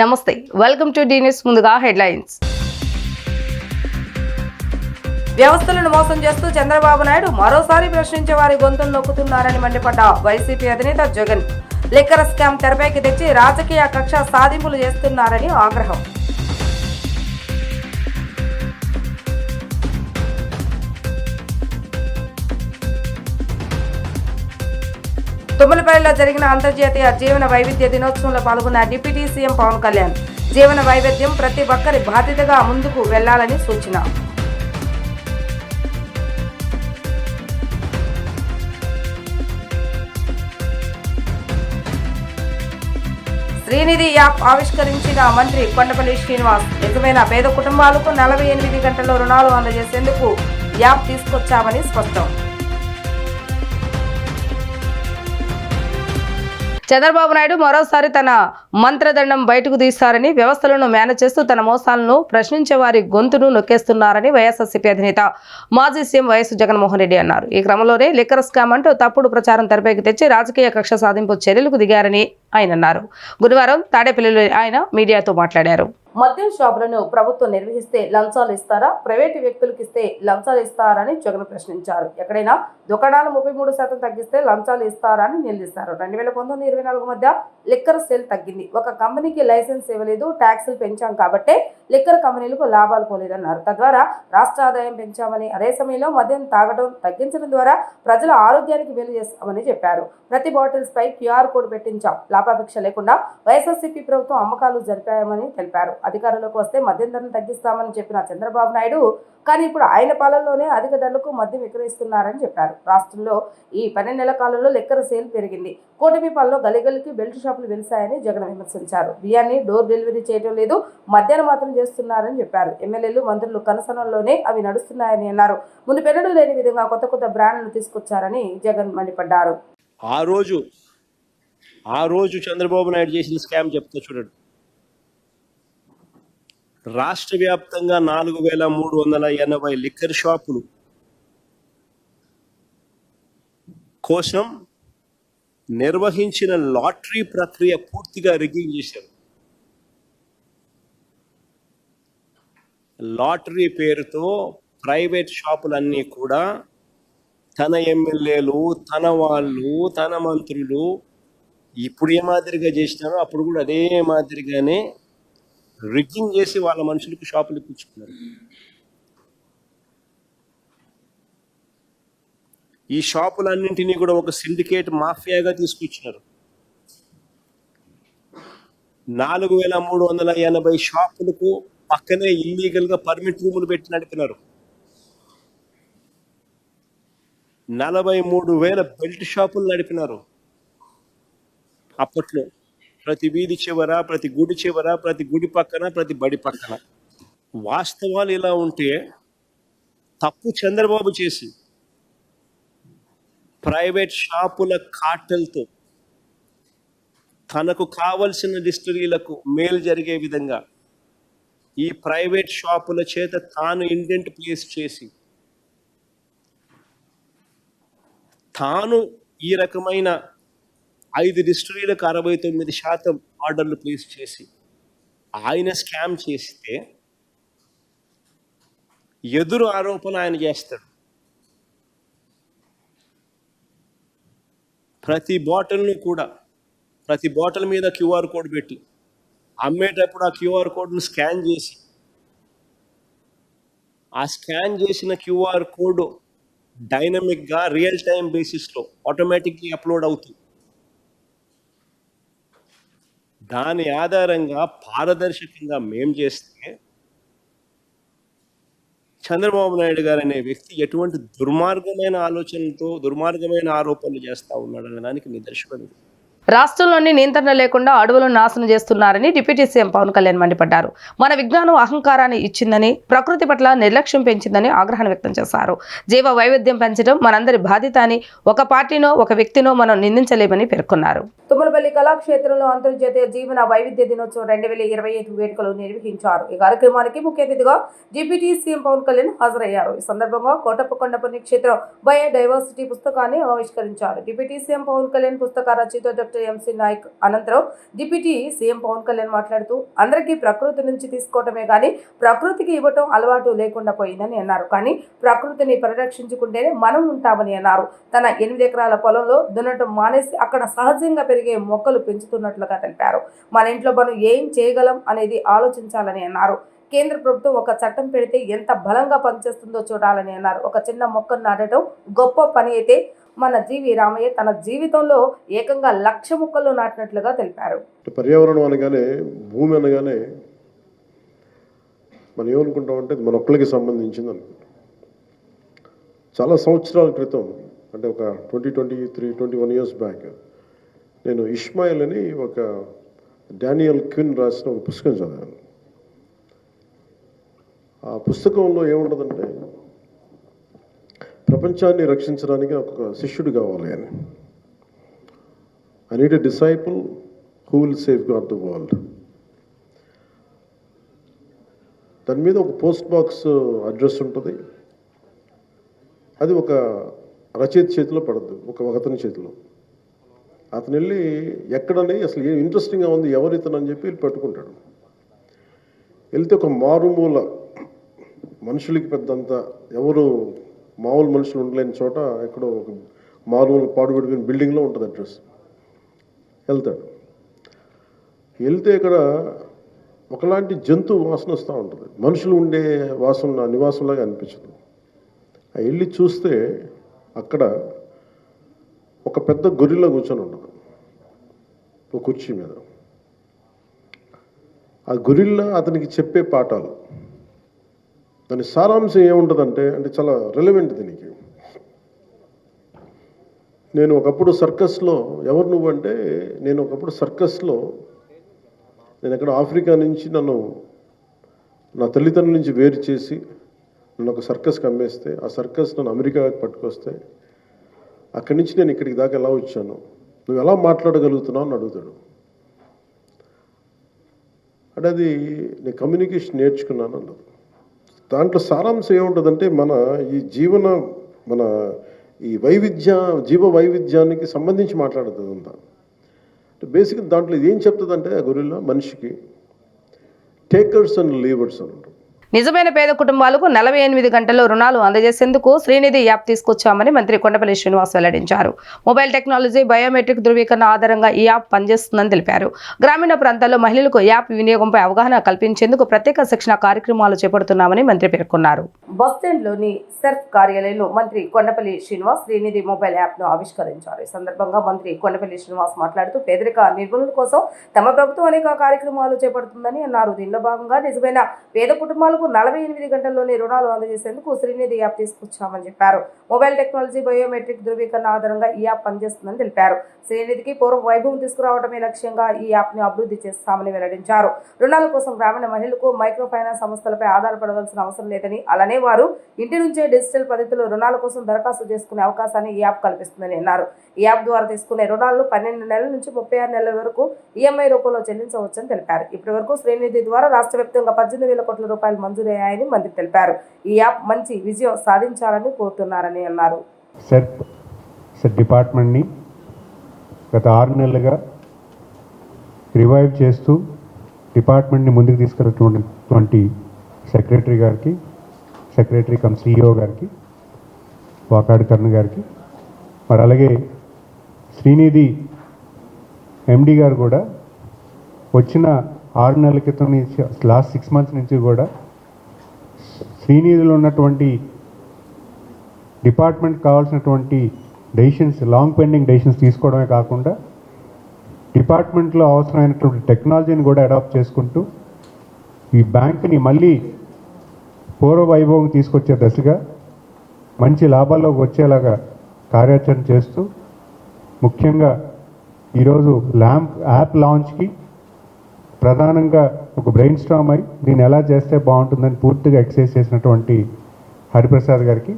నమస్తే, welcome to D news. ముందుగా headlines. వ్యవస్థలను మోసం చేస్తూ చంద్రబాబు నాయుడు మరోసారి ప్రశ్నించే వారి గొంతులు నొక్కుతున్నారని మండిపడ్డ వైసీపీ అధినేత జగన్. లిక్కర్ స్కామ్ తెరపైకి తెచ్చి రాజకీయ కక్ష సాధింపులు చేస్తున్నారని ఆగ్రహం. తుమ్మలపల్లిలో జరిగిన అంతర్జాతీయ జీవన వైవిధ్య దినోత్సవంలో పాల్గొన్న డిప్యూటీ సీఎం పవన్ కళ్యాణ్. జీవన వైవిధ్యం ప్రతి ఒక్కరి బాధ్యతగా ముందుకు వెళ్లాలని సూచన. శ్రీనిధి యాప్ ఆవిష్కరించిన మంత్రి కొండపల్లి శ్రీనివాస్. నిజమైన పేద కుటుంబాలకు 48 గంటల్లో రుణాలు అందజేసేందుకు యాప్ తీసుకొచ్చామని స్పష్టం. చంద్రబాబు నాయుడు మరోసారి తన మంత్రదండం బయటకు తీస్తారని, వ్యవస్థలను మేనేజ్ చేస్తూ తన మోసాలను ప్రశ్నించే వారి గొంతును నొక్కేస్తున్నారని వైఎస్ఆర్సీపీ అధినేత మాజీ సీఎం వైఎస్ జగన్మోహన్ రెడ్డి అన్నారు. ఈ క్రమంలోనే లిక్కర్ స్కామ్ అంటూ తప్పుడు ప్రచారం తెరపైకి తెచ్చి రాజకీయ కక్ష సాధింపు చర్యలకు దిగారని ఆయన అన్నారు. గురువారం తాడేపల్లిలో ఆయన మీడియాతో మాట్లాడారు. మద్యం షాపులను ప్రభుత్వం నిర్వహిస్తే లంచాలు ఇస్తారా, ప్రైవేటు వ్యక్తులకు ఇస్తే లంచాలు ఇస్తారని జగన్ ప్రశ్నించారు. ఎక్కడైనా దుకాణాలు 33% తగ్గిస్తే లంచాలు ఇస్తారా అని నిలదీశారు. 2019-24 మధ్య లిక్కర్ సేల్ తగ్గింది. ఒక కంపెనీకి లైసెన్స్ ఇవ్వలేదు, ట్యాక్సులు పెంచాం కాబట్టే లిక్కర్ కంపెనీలకు లాభాలు పోలేదన్నారు. తద్వారా రాష్ట్ర ఆదాయం పెంచామని, అదే సమయంలో మద్యం తాగడం తగ్గించడం ద్వారా ప్రజల ఆరోగ్యానికి మేలు చేస్తామని చెప్పారు. ప్రతి బాటిల్స్ పై QR కోడ్ పెట్టించాం. లాభాపేక్ష లేకుండా వైఎస్ఆర్సీపీ ప్రభుత్వం అమ్మకాలు జరిపామని తెలిపారు. అధికారంలోకి వస్తే మద్యం ధరలు తగ్గిస్తామని చెప్పిన చంద్రబాబు నాయుడు కానీ ఇప్పుడు ఆయన పాలనలోనే అధిక ధరలకు మద్యం విక్రయిస్తున్నారని చెప్పారు. రాష్ట్రంలో ఈ 12 నెలల కాలంలో లిక్కర్ సేల్ పెరిగింది. కూటమి పాలనలో గలిగలికి బెల్ట్ షాపులు వెలిశాయని జగన్ విమర్శించారు. బియ్యాన్ని డోర్ డెలివరీ చేయడం లేదు, మద్యాన్ని మాత్రం చేస్తున్నారని చెప్పారు. ఎమ్మెల్యేలు, మంత్రులు కనసనంలోనే అవి నడుస్తున్నాయని అన్నారు. ముందు పెన్నడూ లేని విధంగా కొత్త బ్రాండ్లను తీసుకొచ్చారని జగన్ మండిపడ్డారు. ఆ రోజు చంద్రబాబు నాయుడు చేసిన స్కామ్ చెప్తా చూడండి. రాష్ట్ర వ్యాప్తంగా 4380 లిక్కర్ షాపులు కోసం నిర్వహించిన లాటరీ ప్రక్రియ పూర్తిగా రిగ్గింగ్ చేశారు. లాటరీ పేరుతో ప్రైవేట్ షాపులన్నీ కూడా తన ఎమ్మెల్యేలు, తన వాళ్ళు, తన మంత్రులు ఇప్పుడు ఏ మాదిరిగా చేసినారో అప్పుడు కూడా అదే మాదిరిగానే రిగ్గింగ్ చేసి వాళ్ళ మనుషులకు షాపులు ఇప్పించుకున్నారు. ఈ షాపులన్నింటినీ కూడా ఒక సిండికేట్ మాఫియాగా తీసుకొచ్చినారు. 4380 షాపులకు పక్కనే ఇల్లీగల్గా పర్మిట్ రూములు పెట్టి నడిపినారు. 43,000 బెల్ట్ షాపులు నడిపినారు. అప్పట్లో ప్రతి వీధి చివర, ప్రతి గుడి చివర, ప్రతి గుడి పక్కన, ప్రతి బడి పక్కన. వాస్తవాలు ఇలా ఉంటే తప్పు చంద్రబాబు చేసి ప్రైవేట్ షాపుల కార్టెల్తో తనకు కావలసిన డిస్టిలరీలకు మేలు జరిగే విధంగా ఈ ప్రైవేట్ షాపుల చేత తాను ఇండెంట్ ప్లేస్ చేసి తాను ఈ రకమైన 5 డిస్టిలరీలకు 69% ఆర్డర్లు ప్లేస్ చేసి ఆయన స్కామ్ చేస్తే ఎదురు ఆరోపణ ఆయన చేస్తాడు. ప్రతి బాటిల్ను కూడా ప్రతి బాటిల్ మీద QR కోడ్ పెట్టి అమ్మేటప్పుడు ఆ QR కోడ్ను స్కాన్ చేసి ఆ స్కాన్ చేసిన QR కోడ్ డైనమిక్గా రియల్ టైం బేసిస్లో ఆటోమేటిక్లీ అప్లోడ్ అవుతుంది. దాని ఆధారంగా పారదర్శకంగా మేం చేస్తే చంద్రబాబు నాయుడు గారు అనే వ్యక్తి ఎటువంటి దుర్మార్గమైన ఆలోచనలతో దుర్మార్గమైన ఆరోపణలు చేస్తూ ఉన్నాడు అనే దానికి నిదర్శనం. రాష్ట్రంలోని నియంత్రణ లేకుండా అడవులను నాశనం చేస్తున్నారని డిప్యూటీ సీఎం పవన్ కళ్యాణ్ మండిపడ్డారు. మన విజ్ఞానం అహంకారాన్ని ఇచ్చిందని, ప్రకృతి పట్ల నిర్లక్ష్యం పెంచిందని ఆగ్రహం వ్యక్తం చేశారు. జీవ వైవిధ్యం పెంచడం మనందరి బాధ్యత అని, ఒక పార్టీనో ఒక వ్యక్తినో మనం నిందించలేమని పేర్కొన్నారు. తుమ్మలపల్లి కళాక్షేత్రంలో అంతర్జాతీయ జీవన వైవిధ్య దినోత్సవం 2025 వేడుకలు నిర్వహించారు. ఈ కార్యక్రమానికి ముఖ్య అతిథిగా డిప్యూటీ సీఎం పవన్ కళ్యాణ్ హాజరయ్యారు. ఈ సందర్భంగా కోటప్పకొండ పుణ్యక్షేత్రం బయోడైవర్సిటీ పుస్తకాన్ని ఆవిష్కరించారు. డిప్యూటీ సీఎం పవన్ కళ్యాణ్ పుస్తక రచయిత డైరెక్టర్ ఎంసీ నాయక్ అనంతరం డిప్యూటీ సీఎం పవన్ కళ్యాణ్ మాట్లాడుతూ అందరికీ ప్రకృతి నుంచి తీసుకోవటమే కానీ ప్రకృతికి ఇవ్వటం అలవాటు లేకుండా పోయిందని అన్నారు. కానీ ప్రకృతిని పరిరక్షించుకుంటేనే మనం ఉంటామని అన్నారు. తన 8 ఎకరాల పొలంలో దున్నటం మానేసి అక్కడ సహజంగా పెరిగే మొక్కలు పెంచుతున్నట్లుగా తెలిపారు. మన ఇంట్లో మనం ఏం చేయగలం అనేది ఆలోచించాలని అన్నారు. కేంద్ర ప్రభుత్వం ఒక చట్టం పెడితే ఎంత బలంగా పనిచేస్తుందో చూడాలని అన్నారు. ఒక చిన్న మొక్కను నాటడం గొప్ప పని అయితే మన జీవి రామయ్య తన జీవితంలో ఏకంగా 1,00,000 మొక్కలు నాటినట్లుగా తెలిపారు. పర్యావరణం అనగానే, భూమి అనగానే మనం ఏమనుకుంటామంటే మన ఒక్కరికి సంబంధించింది అనుకుంటాం. చాలా సంవత్సరాల క్రితం, అంటే ఒక 21 ఇయర్స్ బ్యాక్, నేను ఇష్మాయిల్ అని ఒక డానియల్ క్విన్ రాసిన ఒక పుస్తకం చదివాను. ఆ పుస్తకంలో ఏముంటుందంటే, ప్రపంచాన్ని రక్షించడానికి ఒక శిష్యుడు కావాలి అని. I need a disciple who will save God the world. దాని మీద ఒక పోస్ట్ బాక్స్ అడ్రస్ ఉంటుంది. అది ఒక రచయిత చేతిలో పడద్దు, ఒక అతని చేతిలో. అతను వెళ్ళి ఎక్కడని అసలు ఏం ఇంట్రెస్టింగ్గా ఉంది, ఎవరితను అని చెప్పి వెళ్ళి పట్టుకుంటాడు. వెళ్తే ఒక మారుమూల, మనుషులకి పెద్దంత ఎవరు మామూలు మనుషులు ఉండలేని చోట ఎక్కడో ఒక మారుమూల పాడుబడిపోయిన బిల్డింగ్లో ఉంటుంది అడ్రస్. వెళ్తాడు. వెళ్తే ఇక్కడ ఒకలాంటి జంతువు వాసన వస్తూ ఉంటుంది. మనుషులు ఉండే వాసన నివాసంలాగా అనిపించదు. వెళ్ళి చూస్తే అక్కడ ఒక పెద్ద గొరిల్లా కూర్చొని ఉండదు ఒక కుర్చీ మీద. ఆ గొరిల్లా అతనికి చెప్పే పాఠాలు, దాని సారాంశం ఏముంటుందంటే, అంటే చాలా రెలవెంట్ దీనికి. నేను ఒకప్పుడు సర్కస్లో, ఎవరు నువ్వు అంటే, నేను ఒకప్పుడు సర్కస్లో, నేను ఎక్కడ ఆఫ్రికా నుంచి నా తల్లిదండ్రుల నుంచి వేరు చేసి నన్ను ఒక సర్కస్కి అమ్మేస్తే, ఆ సర్కస్ నన్ను అమెరికాకి పట్టుకొస్తే, అక్కడి నుంచి నేను ఇక్కడికి దాకా ఎలా వచ్చాను, నువ్వు ఎలా మాట్లాడగలుగుతున్నావు అని అడుగుతాడు. అంటే అది నేను కమ్యూనికేషన్ నేర్చుకున్నాను అన్నది. దాంట్లో సారాంశం ఏముంటుందంటే, మన ఈ జీవ వైవిధ్యానికి సంబంధించి మాట్లాడుతుంది అంతా. బేసిక్గా దాంట్లో ఏం చెప్తుందంటే, ఆ గొరిల్లా మనిషికి టేకర్స్ అండ్ లీవర్స్ అని ఉంటుంది. నిజమైన పేద కుటుంబాలకు 48 గంటల్లో రుణాలు అందజేసేందుకు శ్రీనిధి యాప్ తీసుకొచ్చామని మంత్రి కొండపల్లి శ్రీనివాస్ వెల్లడించారు. మొబైల్ టెక్నాలజీ, బయోమెట్రిక్ ధృవీకరణ ఆధారంగా ఈ యాప్ పనిచేస్తుందని తెలిపారు. గ్రామీణ ప్రాంతాల్లో మహిళలకు యాప్ వినియోగంపై అవగాహన కల్పించేందుకు ప్రత్యేక శిక్షణ కార్యక్రమాలు చేపడుతున్నామని మంత్రి పేర్కొన్నారు. బస్టాండ్లోని సెర్ఫ్ కార్యాలయంలో మంత్రి కొండపల్లి శ్రీనివాస్ శ్రీనిధి మొబైల్ యాప్ను ఆవిష్కరించారు. ఈ సందర్భంగా మంత్రి కొండపల్లి శ్రీనివాస్ మాట్లాడుతూ పేదరిక నిర్మూలన కోసం తమ ప్రభుత్వం అనేక కార్యక్రమాలు చేపడుతుందని అన్నారు. దీనిలో భాగంగా నిజమైన పేద కుటుంబాలకు 48 గంటల్లోనే రుణాలు అందజేసేందుకు శ్రీనిధి యాప్ తీసుకొచ్చామని చెప్పారు. మొబైల్ టెక్నాలజీ, బయోమెట్రిక్ ధృవీకరణ ఆధారంగా ఈ యాప్ పనిచేస్తుందని తెలిపారు. శ్రీనిధికి పూర్వ వైభవం తీసుకురావడమే లక్ష్యంగా ఈ యాప్ ని అభివృద్ధి చేస్తామని వెల్లడించారు. రుణాల కోసం గ్రామీణ మహిళలకు మైక్రో ఫైనాన్స్ సంస్థలపై ఆధారపడవలసిన అవసరం లేదని, అలానే వారు ఇంటి నుంచే డిజిటల్ పద్ధతిలో రుణాల కోసం దరఖాస్తు చేసుకునే అవకాశాన్ని ఈ యాప్ కల్పిస్తుందని అన్నారు. ఈ యాప్ ద్వారా తీసుకునే రుణాలను 12 నెలల నుంచి 36 నెలల వరకు ఈఎంఐ రూపంలో చెల్లించవచ్చని తెలిపారు. ఇప్పటి వరకు శ్రీనిధి ద్వారా రాష్ట్ర వ్యాప్తంగా 18,000 కోట్ల రూపాయలు మంజూరయ్యాయని మంత్రి తెలిపారు. ఈ యాప్ మంచి విజయం సాధించాలని కోరుతున్నారని అన్నారు. సెట్ డిపార్ట్మెంట్ని గత 6 నెలలుగా రివైవ్ చేస్తూ డిపార్ట్మెంట్ని ముందుకు తీసుకెళ్ళినటువంటి సెక్రటరీ గారికి, సెక్రటరీ కమ్ సిఇఓ గారికి, వాకాడు కర్ణ గారికి, మరి అలాగే శ్రీనిధి ఎండి గారు కూడా వచ్చిన 6 నెలల క్రితం నుంచి, లాస్ట్ 6 మంత్స్ నుంచి కూడా శ్రీనిధిలో ఉన్నటువంటి డిపార్ట్మెంట్ కావాల్సినటువంటి డెసిషన్స్, లాంగ్ పెండింగ్ డెసిషన్స్ తీసుకోవడమే కాకుండా డిపార్ట్మెంట్లో అవసరమైనటువంటి టెక్నాలజీని కూడా అడాప్ట్ చేసుకుంటూ ఈ బ్యాంక్ని మళ్ళీ పూర్వ వైభవం తీసుకొచ్చే దశగా మంచి లాభాల్లోకి వచ్చేలాగా కార్యాచరణ చేస్తూ, ముఖ్యంగా ఈరోజు యాప్ లాంచ్కి ప్రధానంగా ఒక బ్రెయిన్ స్టార్మ్ అయి దీన్ని ఎలా చేస్తే బాగుంటుందని పూర్తిగా ఎక్సైజ్ చేసినటువంటి హరిప్రసాద్ గారికి,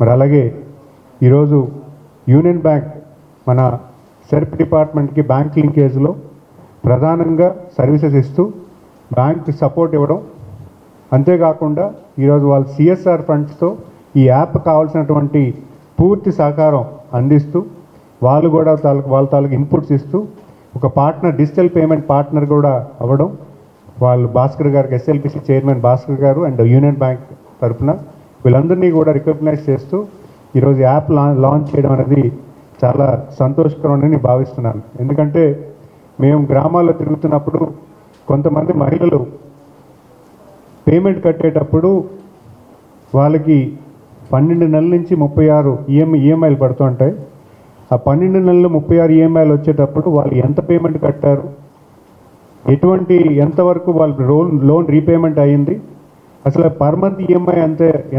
మరి అలాగే ఈరోజు యూనియన్ బ్యాంక్ మన సెర్ప్ డిపార్ట్మెంట్కి బ్యాంక్ లింకేజ్లో ప్రధానంగా సర్వీసెస్ ఇస్తూ బ్యాంక్ సపోర్ట్ ఇవ్వడం, అంతేకాకుండా ఈరోజు వాళ్ళ సిఎస్ఆర్ ఫండ్స్తో ఈ యాప్ కావాల్సినటువంటి పూర్తి సహకారం అందిస్తూ వాళ్ళు కూడా వాళ్ళ తాలూకు ఇన్పుట్స్ ఇస్తూ ఒక పార్ట్నర్, డిజిటల్ పేమెంట్ పార్ట్నర్ కూడా అవ్వడం, వాళ్ళు భాస్కర్ గారికి, ఎస్ఎల్పిసి చైర్మన్ భాస్కర్ గారు అండ్ యూనియన్ బ్యాంక్ తరఫున వీళ్ళందరినీ కూడా రికగ్నైజ్ చేస్తూ ఈరోజు యాప్ లాంచ్ చేయడం అనేది చాలా సంతోషకరమని నేను భావిస్తున్నాను. ఎందుకంటే మేము గ్రామాల్లో తిరుగుతున్నప్పుడు కొంతమంది మహిళలు పేమెంట్ కట్టేటప్పుడు వాళ్ళకి 12 నెలల నుంచి 36 ఈఎంఐలు పడుతూ ఉంటాయి. ఆ 12 నెలలు 36 ఈఎంఐలు వచ్చేటప్పుడు వాళ్ళు ఎంత పేమెంట్ కట్టారు, ఎంతవరకు వాళ్ళ లోన్ రీపేమెంట్ అయ్యింది, అసలు పర్ మంత్ ఈఎంఐ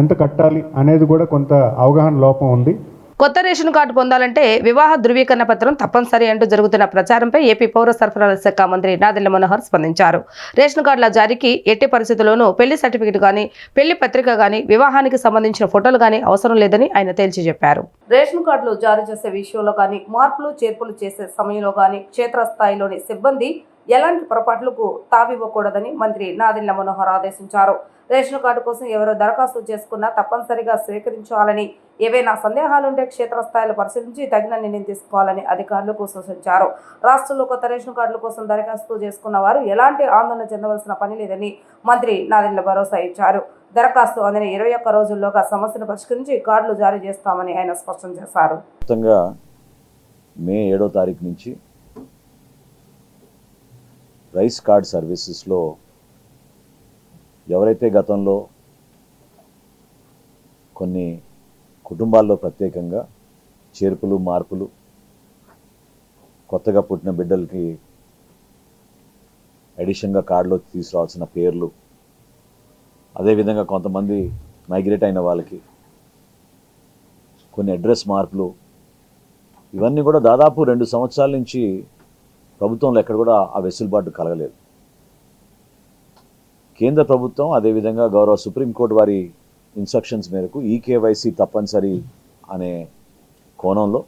ఎంత కట్టాలి అనేది కూడా కొంత అవగాహన లోపం ఉంది. కొత్త రేషన్ కార్డు పొందాలంటే వివాహ ధృవీకరణ పత్రం తప్పనిసరి అంటూ జరుగుతున్న ప్రచారంపై ఏపీ పౌర సరఫరాల శాఖ మంత్రి నాదెళ్ల మనోహర్ స్పందించారు. రేషన్ కార్డుల జారీకి ఎట్టి పరిస్థితుల్లోనూ పెళ్లి సర్టిఫికెట్ గానీ, పెళ్లి పత్రిక గానీ, వివాహానికి సంబంధించిన ఫోటోలు గానీ అవసరం లేదని ఆయన తేల్చి చెప్పారు. రేషన్ కార్డులు జారీ చేసే విషయంలో గానీ, మార్పులు చేర్పులు చేసే సమయంలో గానీ క్షేత్రస్థాయిలోని సిబ్బంది ఎలాంటి పొరపాట్లకు తావివ్వకూడదని మంత్రి నాదెళ్ల మనోహర్ ఆదేశించారు. రేషన్ కార్డు కోసం ఎవరు దరఖాస్తు చేసుకున్నా తప్పనిసరిగా స్వీకరించాలని, ఏవైనా సందేహాలుంటే క్షేత్రస్థాయిలో పరిశీలించి తగిన నిర్ణయం తీసుకోవాలని అధికారులకు సూచించారు. రాష్ట్రంలో కొత్త రేషన్ కార్డుల కోసం దరఖాస్తు చేసుకున్న వారు ఎలాంటి ఆందోళన చెందవలసిన పని లేదని మంత్రి నాదెళ్ల భరోసా ఇచ్చారు. దరఖాస్తు అందిన 21 రోజుల్లోగా సమస్యను పరిష్కరించి కార్డులు జారీ చేస్తామని ఆయన స్పష్టం చేశారు. మే 7వ తారీఖు నుంచి రైస్ కార్డ్ సర్వీసెస్లో ఎవరైతే గతంలో కొన్ని కుటుంబాల్లో ప్రత్యేకంగా చేర్పులు, మార్పులు, కొత్తగా పుట్టిన బిడ్డలకి అడిషన్గా కార్డులో తీసుకురావాల్సిన పేర్లు, అదేవిధంగా కొంతమంది మైగ్రేట్ అయిన వాళ్ళకి కొన్ని అడ్రస్ మార్పులు, ఇవన్నీ కూడా దాదాపు 2 సంవత్సరాల నుంచి ప్రభుత్వంలో ఎక్కడ కూడా ఆ వెసులుబాటు కలగలేదు. కేంద్ర ప్రభుత్వం అదేవిధంగా గౌరవ సుప్రీంకోర్టు వారి ఇన్స్ట్రక్షన్స్ మేరకు ఈకేవైసీ తప్పనిసరి అనే కోణంలో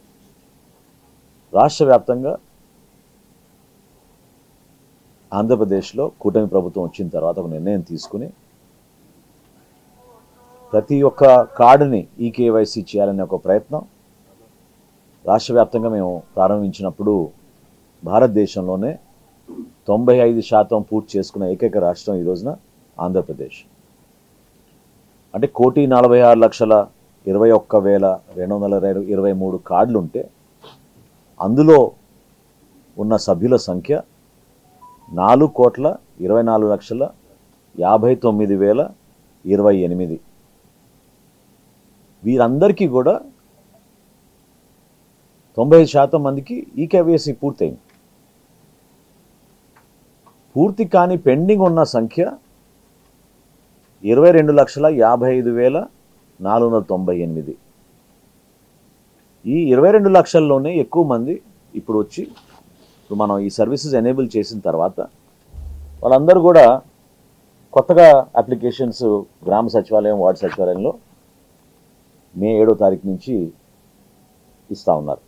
రాష్ట్ర వ్యాప్తంగా ఆంధ్రప్రదేశ్లో కూటమి ప్రభుత్వం వచ్చిన తర్వాత ఒక నిర్ణయం తీసుకుని ప్రతి ఒక్క కార్డుని ఈకేవైసీ చేయాలనే ఒక ప్రయత్నం రాష్ట్ర వ్యాప్తంగా మేము ప్రారంభించినప్పుడు భారతదేశంలోనే 95% పూర్తి చేసుకున్న ఏకైక రాష్ట్రం ఈ రోజున ఆంధ్రప్రదేశ్. అంటే 1,46,21,223 కార్డులు ఉంటే అందులో ఉన్న సభ్యుల సంఖ్య 4,24,59,028. వీరందరికీ కూడా 95% మందికి ఈకేవైసీ పూర్తయింది. పూర్తి కాని పెండింగ్ ఉన్న సంఖ్య 22,55,498. ఈ 22 లక్షల్లోనే ఎక్కువ మంది ఇప్పుడు మనం ఈ సర్వీసెస్ ఎనేబుల్ చేసిన తర్వాత వాళ్ళందరూ కూడా కొత్తగా అప్లికేషన్స్ గ్రామ సచివాలయం, వార్డు సచివాలయంలో మే 7వ తారీఖు నుంచి ఇస్తూ ఉన్నారు.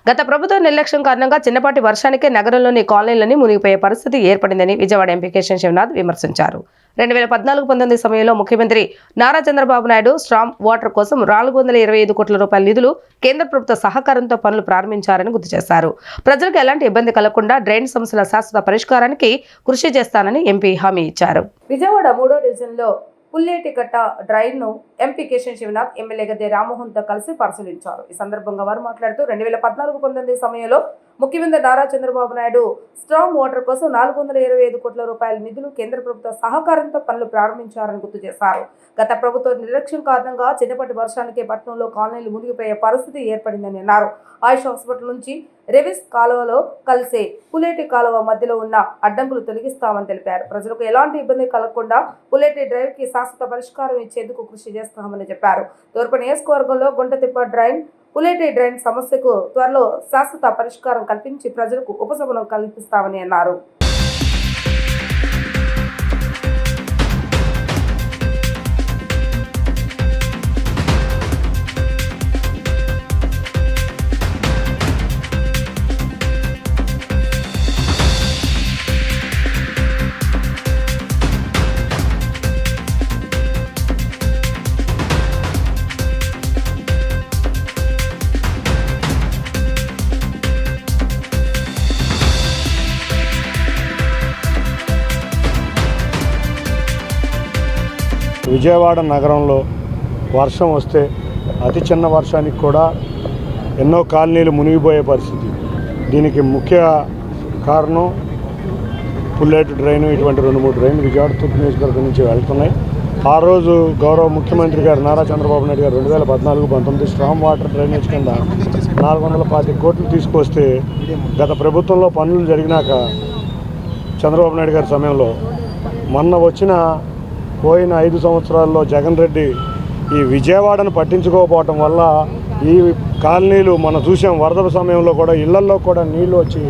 గత ప్రభుత్వ నిర్లక్ష్యం కారణంగా చిన్నపాటి వర్షానికే నగరంలోని కాలనీలన్నీ మునిగిపోయే పరిస్థితి ఏర్పడిందని విజయవాడ ఎంపీ కేశవ్ శివనాథ్ విమర్శించారు. 2014-19 సమయంలో ముఖ్యమంత్రి నారా చంద్రబాబు నాయుడు స్ట్రామ్ వాటర్ కోసం 425 కోట్ల రూపాయల నిధులు కేంద్ర ప్రభుత్వ సహకారంతో పనులు ప్రారంభించారని గుర్తు చేశారు. ప్రజలకు ఎలాంటి ఇబ్బంది కలగకుండా డ్రైన్ సమస్యల శాశ్వత పరిష్కారానికి కృషి చేస్తానని ఎంపీ హామీ ఇచ్చారు. విజయవాడ 3వ డివిజన్లో పుల్లేటికట్ట డ్రైన్ ను ఎంపీ కేశవ్ శివనాథ్ ఎమ్మెల్యే గద్దె రామ్మోహన్ తో కలిసి పరిశీలించారు. ఈ సందర్భంగా వారు మాట్లాడుతూ 2014-19 సమయంలో ముఖ్యమంత్రి నారా చంద్రబాబు నాయుడు స్ట్రాంగ్ వాటర్ కోసం 425 కోట్ల రూపాయల నిధులు కేంద్ర ప్రభుత్వ సహకారంతో పనులు ప్రారంభించారని గుర్తు చేశారు. గత ప్రభుత్వ నిర్లక్ష్యం కారణంగా చిన్నపాటి వర్షానికే పట్టణంలో కాలనీలు మునిగిపోయే పరిస్థితి ఏర్పడిందని అన్నారు. ఆయుష్ హాస్పిటల్ నుంచి రెవిస్ కాలువలో కలిసే పులేటి కాలువ మధ్యలో ఉన్న అడ్డంకులు తొలగిస్తామని తెలిపారు. ప్రజలకు ఎలాంటి ఇబ్బంది కలగకుండా పులేటి డ్రైవ్ కి శాశ్వత పరిష్కారం ఇచ్చేందుకు కృషి చేస్తామని చెప్పారు. తూర్పు నియోజకవర్గంలో గుంటతిప్ప డ్రైన్, పులేటి డ్రైన్ సమస్యకు త్వరలో శాశ్వత పరిష్కారం కల్పించి ప్రజలకు ఉపశమనం కల్పిస్తామని అన్నారు. విజయవాడ నగరంలో వర్షం వస్తే అతి చిన్న వర్షానికి కూడా ఎన్నో కాలనీలు మునిగిపోయే పరిస్థితి. దీనికి ముఖ్య కారణం పుల్లేటు డ్రైన్, ఇటువంటి 2-3 డ్రైన్లు విజయవాడ తూర్పు నియోజకవర్గం నుంచి వెళ్తున్నాయి. ఆ రోజు గౌరవ ముఖ్యమంత్రి గారు నారా చంద్రబాబు నాయుడు గారు 2014-19 స్ట్రాంగ్ వాటర్ డ్రైనేజ్ కింద 425 కోట్లు తీసుకొస్తే గత ప్రభుత్వంలో పనులు జరిగినాక చంద్రబాబు నాయుడు గారి సమయంలో మొన్న పోయిన 5 సంవత్సరాల్లో జగన్ రెడ్డి ఈ విజయవాడను పట్టించుకోకపోవటం వల్ల ఈ కాలనీలు మనం చూసాం. వరద సమయంలో కూడా ఇళ్లల్లో కూడా నీళ్లు వచ్చి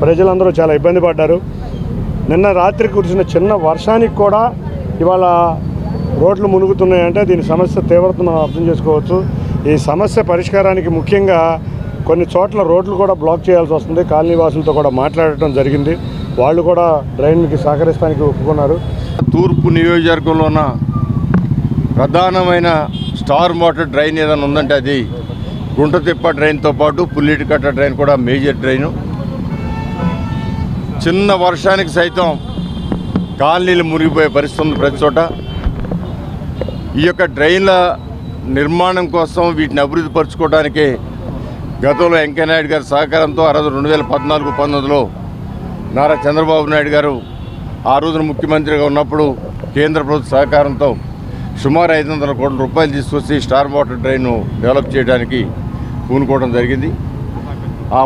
ప్రజలందరూ చాలా ఇబ్బంది పడ్డారు. నిన్న రాత్రి కురిసిన చిన్న వర్షానికి కూడా ఇవాళ రోడ్లు మునుగుతున్నాయంటే దీని సమస్య తీవ్రత మనం అర్థం చేసుకోవచ్చు. ఈ సమస్య పరిష్కారానికి ముఖ్యంగా కొన్ని చోట్ల రోడ్లు కూడా బ్లాక్ చేయాల్సి వస్తుంది. కాలనీ వాసులతో కూడా మాట్లాడటం జరిగింది. వాళ్ళు కూడా డ్రైన్కి సహకరిస్తానికి ఒప్పుకున్నారు. తూర్పు నియోజకవర్గంలో ఉన్న ప్రధానమైన స్టార్ వాటర్ డ్రైన్ ఏదైనా ఉందంటే అది గుంటతిప్ప డ్రైన్తో పాటు పుల్లిటికట్ట డ్రైన్ కూడా మేజర్ డ్రైను. చిన్న వర్షానికి సైతం కాలనీలు మునిగిపోయే పరిస్థితి ఉంది ప్రతి చోట. ఈ యొక్క డ్రైన్ల నిర్మాణం కోసం వీటిని అభివృద్ధి పరచుకోవడానికి గతంలో వెంకయ్యనాయుడు గారి సహకారంతో 2014-19లో నారా చంద్రబాబు నాయుడు గారు ఆ రోజున ముఖ్యమంత్రిగా ఉన్నప్పుడు కేంద్ర ప్రభుత్వ సహకారంతో సుమారు 500 కోట్ల రూపాయలు తీసుకొచ్చి స్టార్ వాటర్ డ్రైన్ను డెవలప్ చేయడానికి పూనుకోవడం జరిగింది. ఆ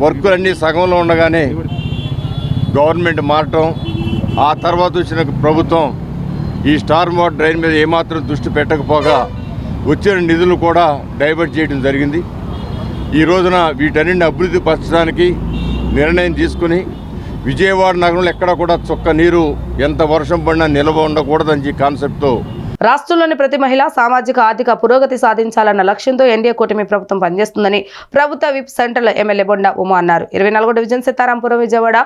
వర్కులన్నీ సగంలో ఉండగానే గవర్నమెంట్ మారటం, ఆ తర్వాత వచ్చిన ప్రభుత్వం ఈ స్టార్ వాటర్ డ్రైన్ మీద ఏమాత్రం దృష్టి పెట్టకపోగా వచ్చిన నిధులు కూడా డైవర్ట్ చేయడం జరిగింది. ఈ రోజున వీటన్నింటిని అభివృద్ధి పరచడానికి నిర్ణయం తీసుకుని విజయవాడ నగరంలో ఎక్కడ కూడా చుక్క నీరు ఎంత వర్షం పడినా నిల్వ ఉండకూడదని కాన్సెప్ట్తో రాష్ట్రంలోని ప్రతి మహిళ సామాజిక ఆర్థిక పురోగతి సాధించాలన్న లక్ష్యంతో ఎన్డీఏ కూటమి ప్రభుత్వం పనిచేస్తుందని ప్రభుత్వ whip central MLA Bonda Uma అన్నారు. 24వ division Seetharampuram Vijayawada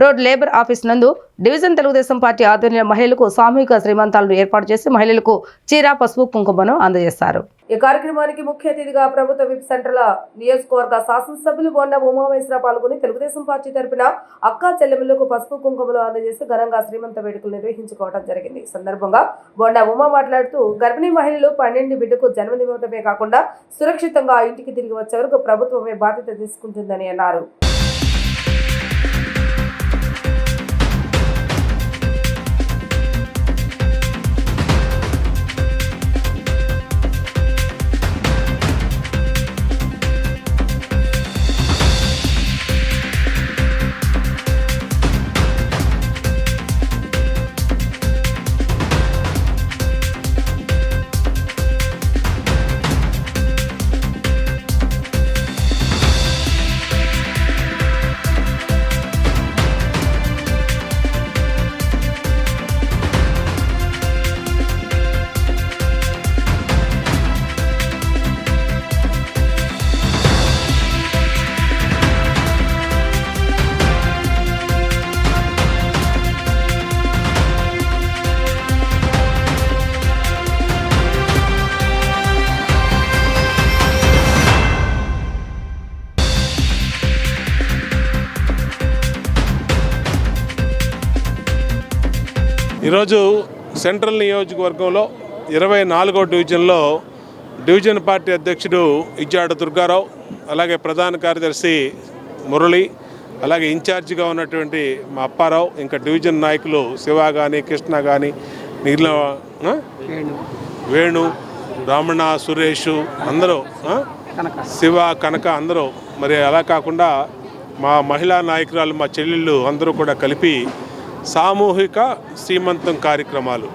road labour office నందు డివిజన్ తెలుగుదేశం పార్టీ ఆధ్వర్యంలో మహిళలకు సామూహిక శ్రీమంతాలను ఏర్పాటు చేసి మహిళలకు చీర, పసుపు, కుంకుమను అందజేశారు. ఈ కార్యక్రమానికి ముఖ్య అతిథిగా ప్రభుత్వ విప్ సెంట్రల్ నియోజకవర్గ శాసనసభ్యులు బొండా ఉమామహేశ్వరరావు పాల్గొని తెలుగుదేశం పార్టీ తరపున అక్కా చెల్లెమ్మలకు పసుపు, కుంకుమలు అందజేసి ఘనంగా శ్రీమంత వేడుకలు నిర్వహించుకోవడం జరిగింది. ఈ సందర్భంగా బొండా ఉమా మాట్లాడుతూ గర్భిణీ మహిళలు 12 బిడ్డకు జన్మనివ్వడమే కాకుండా సురక్షితంగా ఇంటికి తిరిగి వచ్చే వరకు ప్రభుత్వమే బాధ్యత తీసుకుంటుందని అన్నారు. ఈరోజు సెంట్రల్ నియోజకవర్గంలో 24వ డివిజన్లో డివిజన్ పార్టీ అధ్యక్షుడు ఇజ్జాడ దుర్గారావు, అలాగే ప్రధాన కార్యదర్శి మురళి, అలాగే ఇన్ఛార్జిగా ఉన్నటువంటి మా అప్పారావు, ఇంకా డివిజన్ నాయకులు శివ కానీ, కృష్ణ కానీ, మిగిలిన వేణు, రామణ, సురేష్ అందరూ, శివ, కనక అందరూ, మరి అలా కాకుండా మా మహిళా నాయకురాలు మా చెల్లెళ్ళు అందరూ కూడా కలిపి సామూహిక శ్రీమంతం కార్యక్రమాలు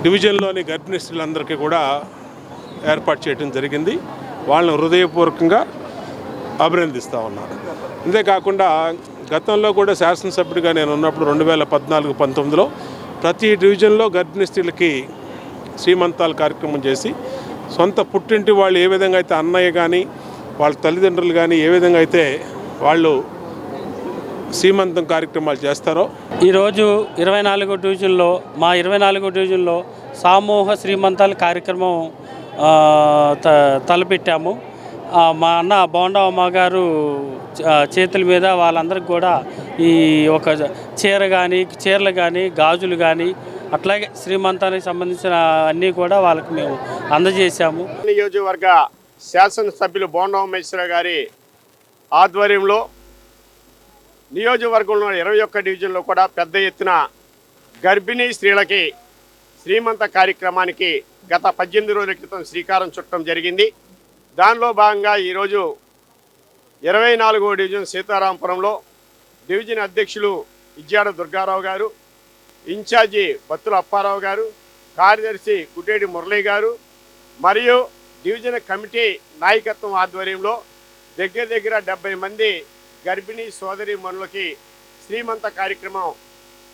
డివిజన్లోని గర్భిణీ స్త్రీలందరికీ కూడా ఏర్పాటు చేయడం జరిగింది. వాళ్ళని హృదయపూర్వకంగా అభినందిస్తూ ఉన్నారు. అంతేకాకుండా గతంలో కూడా శాసనసభ్యుడిగా నేను ఉన్నప్పుడు 2014-19లో ప్రతి డివిజన్లో గర్భిణీ స్త్రీలకి శ్రీమంతాల కార్యక్రమం చేసి సొంత పుట్టింటి వాళ్ళు ఏ విధంగా అయితే అన్నయ్య కానీ వాళ్ళ తల్లిదండ్రులు కానీ ఏ విధంగా అయితే వాళ్ళు శ్రీమంతం కార్యక్రమాలు చేస్తారో ఈరోజు 24వ డివిజన్లో మా 24వ డివిజన్లో సమూహ శ్రీమంతాల కార్యక్రమం తలపెట్టాము. మా అన్న బోండా ఉమ్మ గారు చేతుల మీద వాళ్ళందరికీ కూడా ఈ ఒక చీరలు కానీ గాజులు కానీ అట్లాగే శ్రీమంతానికి సంబంధించిన అన్నీ కూడా వాళ్ళకి మేము అందజేశాము. నియోజకవర్గ శాసనసభ్యులు బోండా ఉమేశ్వరరావు గారి ఆధ్వర్యంలో నియోజకవర్గంలో 21 డివిజన్లో కూడా పెద్ద ఎత్తున గర్భిణీ స్త్రీలకి శ్రీమంత కార్యక్రమానికి గత 18 రోజుల క్రితం శ్రీకారం చుట్టడం జరిగింది. దానిలో భాగంగా ఈరోజు 24వ డివిజన్ సీతారాంపురంలో డివిజన్ అధ్యక్షులు ఇజ్జాడ దుర్గారావు గారు, ఇన్ఛార్జి బత్తుల అప్పారావు గారు, కార్యదర్శి కుటేడి మురళి గారు మరియు డివిజన్ కమిటీ నాయకత్వం ఆధ్వర్యంలో దగ్గర 70 మంది గర్భిణీ సోదరి మనులకి శ్రీమంత కార్యక్రమం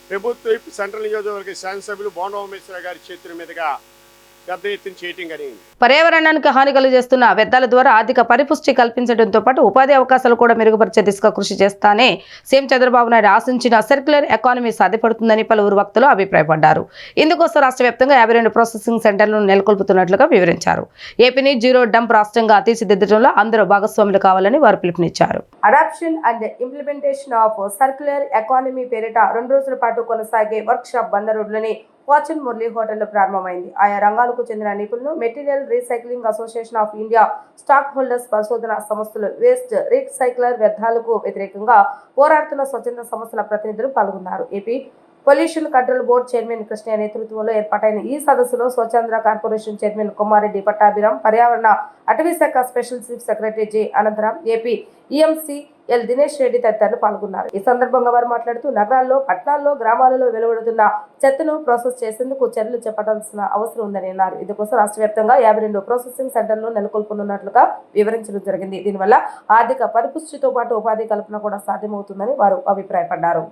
ప్రభుత్వ సెంట్రల్ నియోజకవర్గ శాసనసభ్యులు బోండా ఉమేశ్వర గారి చేతుల మీదుగా పెద్ద ఎత్తున చేయటం జరిగింది. పర్యావరణానికి హాని కలుగజేస్తున్న వ్యర్థాల ద్వారా ఆర్థిక పరిపుష్టి కల్పించడంతో పాటు ఉపాధి అవకాశాలు కూడా మెరుగుపరిచే దిశగా కృషి చేస్తానే సీఎం చంద్రబాబు నాయుడు ఆశించిన సర్క్యులర్ ఎకానమీ సాధ్యపడుతుందని పలువురు వక్తలు అభిప్రాయపడ్డారు. ఇందుకోసం రాష్ట్ర వ్యాప్తంగా 52 ప్రాసెసింగ్ సెంటర్లను నెలకొల్పుతున్నట్లుగా వివరించారు. ఏపీని జీరో డంప్ రాష్ట్రంగా తీర్చిదిద్దడంలో అందరూ భాగస్వాములు కావాలని వారు పిలుపునిచ్చారు. Adoption and implementation of circular economy పేరిట 2 రోజుల పాటు కొనసాగే వర్క్ షాప్ బందరోడ్లోని ఫార్చ్యూన్ మురళీ హోటల్లో ప్రారంభమైంది. ఆయా రంగాలకు చెందిన నిపుణులు, material recycling association of India stakeholders, పరిశోధన సంస్థలు, వేస్ట్ రీసైక్లర్ వ్యర్థాలకు వ్యతిరేకంగా పోరాడుతున్న స్వచ్ఛంద సంస్థల ప్రతినిధులు పాల్గొన్నారు. AP pollution control board chairman Krishna నేతృత్వంలో ఏర్పాటైన ఈ సదస్సులో స్వచ్ఛంద కార్పొరేషన్ చైర్మన్ కుమారెడ్డి పట్టాభిరామ్, పర్యావరణ అటవీ శాఖ స్పెషల్ చీఫ్ సెక్రటరీ జె అనంతరం, AP EMC L Dinesh Reddy తదితరులు పాల్గొన్నారు. ఈ సందర్భంగా వారు మాట్లాడుతూ నగరాల్లో, పట్టణాల్లో, గ్రామాలలో వెలువడుతున్న చెత్తను ప్రాసెస్ చేసేందుకు చర్యలు చేపట్టాల్సిన అవసరం ఉందని అన్నారు. ఇందుకోసం రాష్ట్ర వ్యాప్తంగా 52 ప్రాసెసింగ్ సెంటర్లు నెలకొల్పనున్నట్లుగా వివరించడం జరిగింది. దీనివల్ల ఆర్థిక పరిపుష్టితో పాటు ఉపాధి కల్పన కూడా సాధ్యమవుతుందని వారు అభిప్రాయపడ్డారు.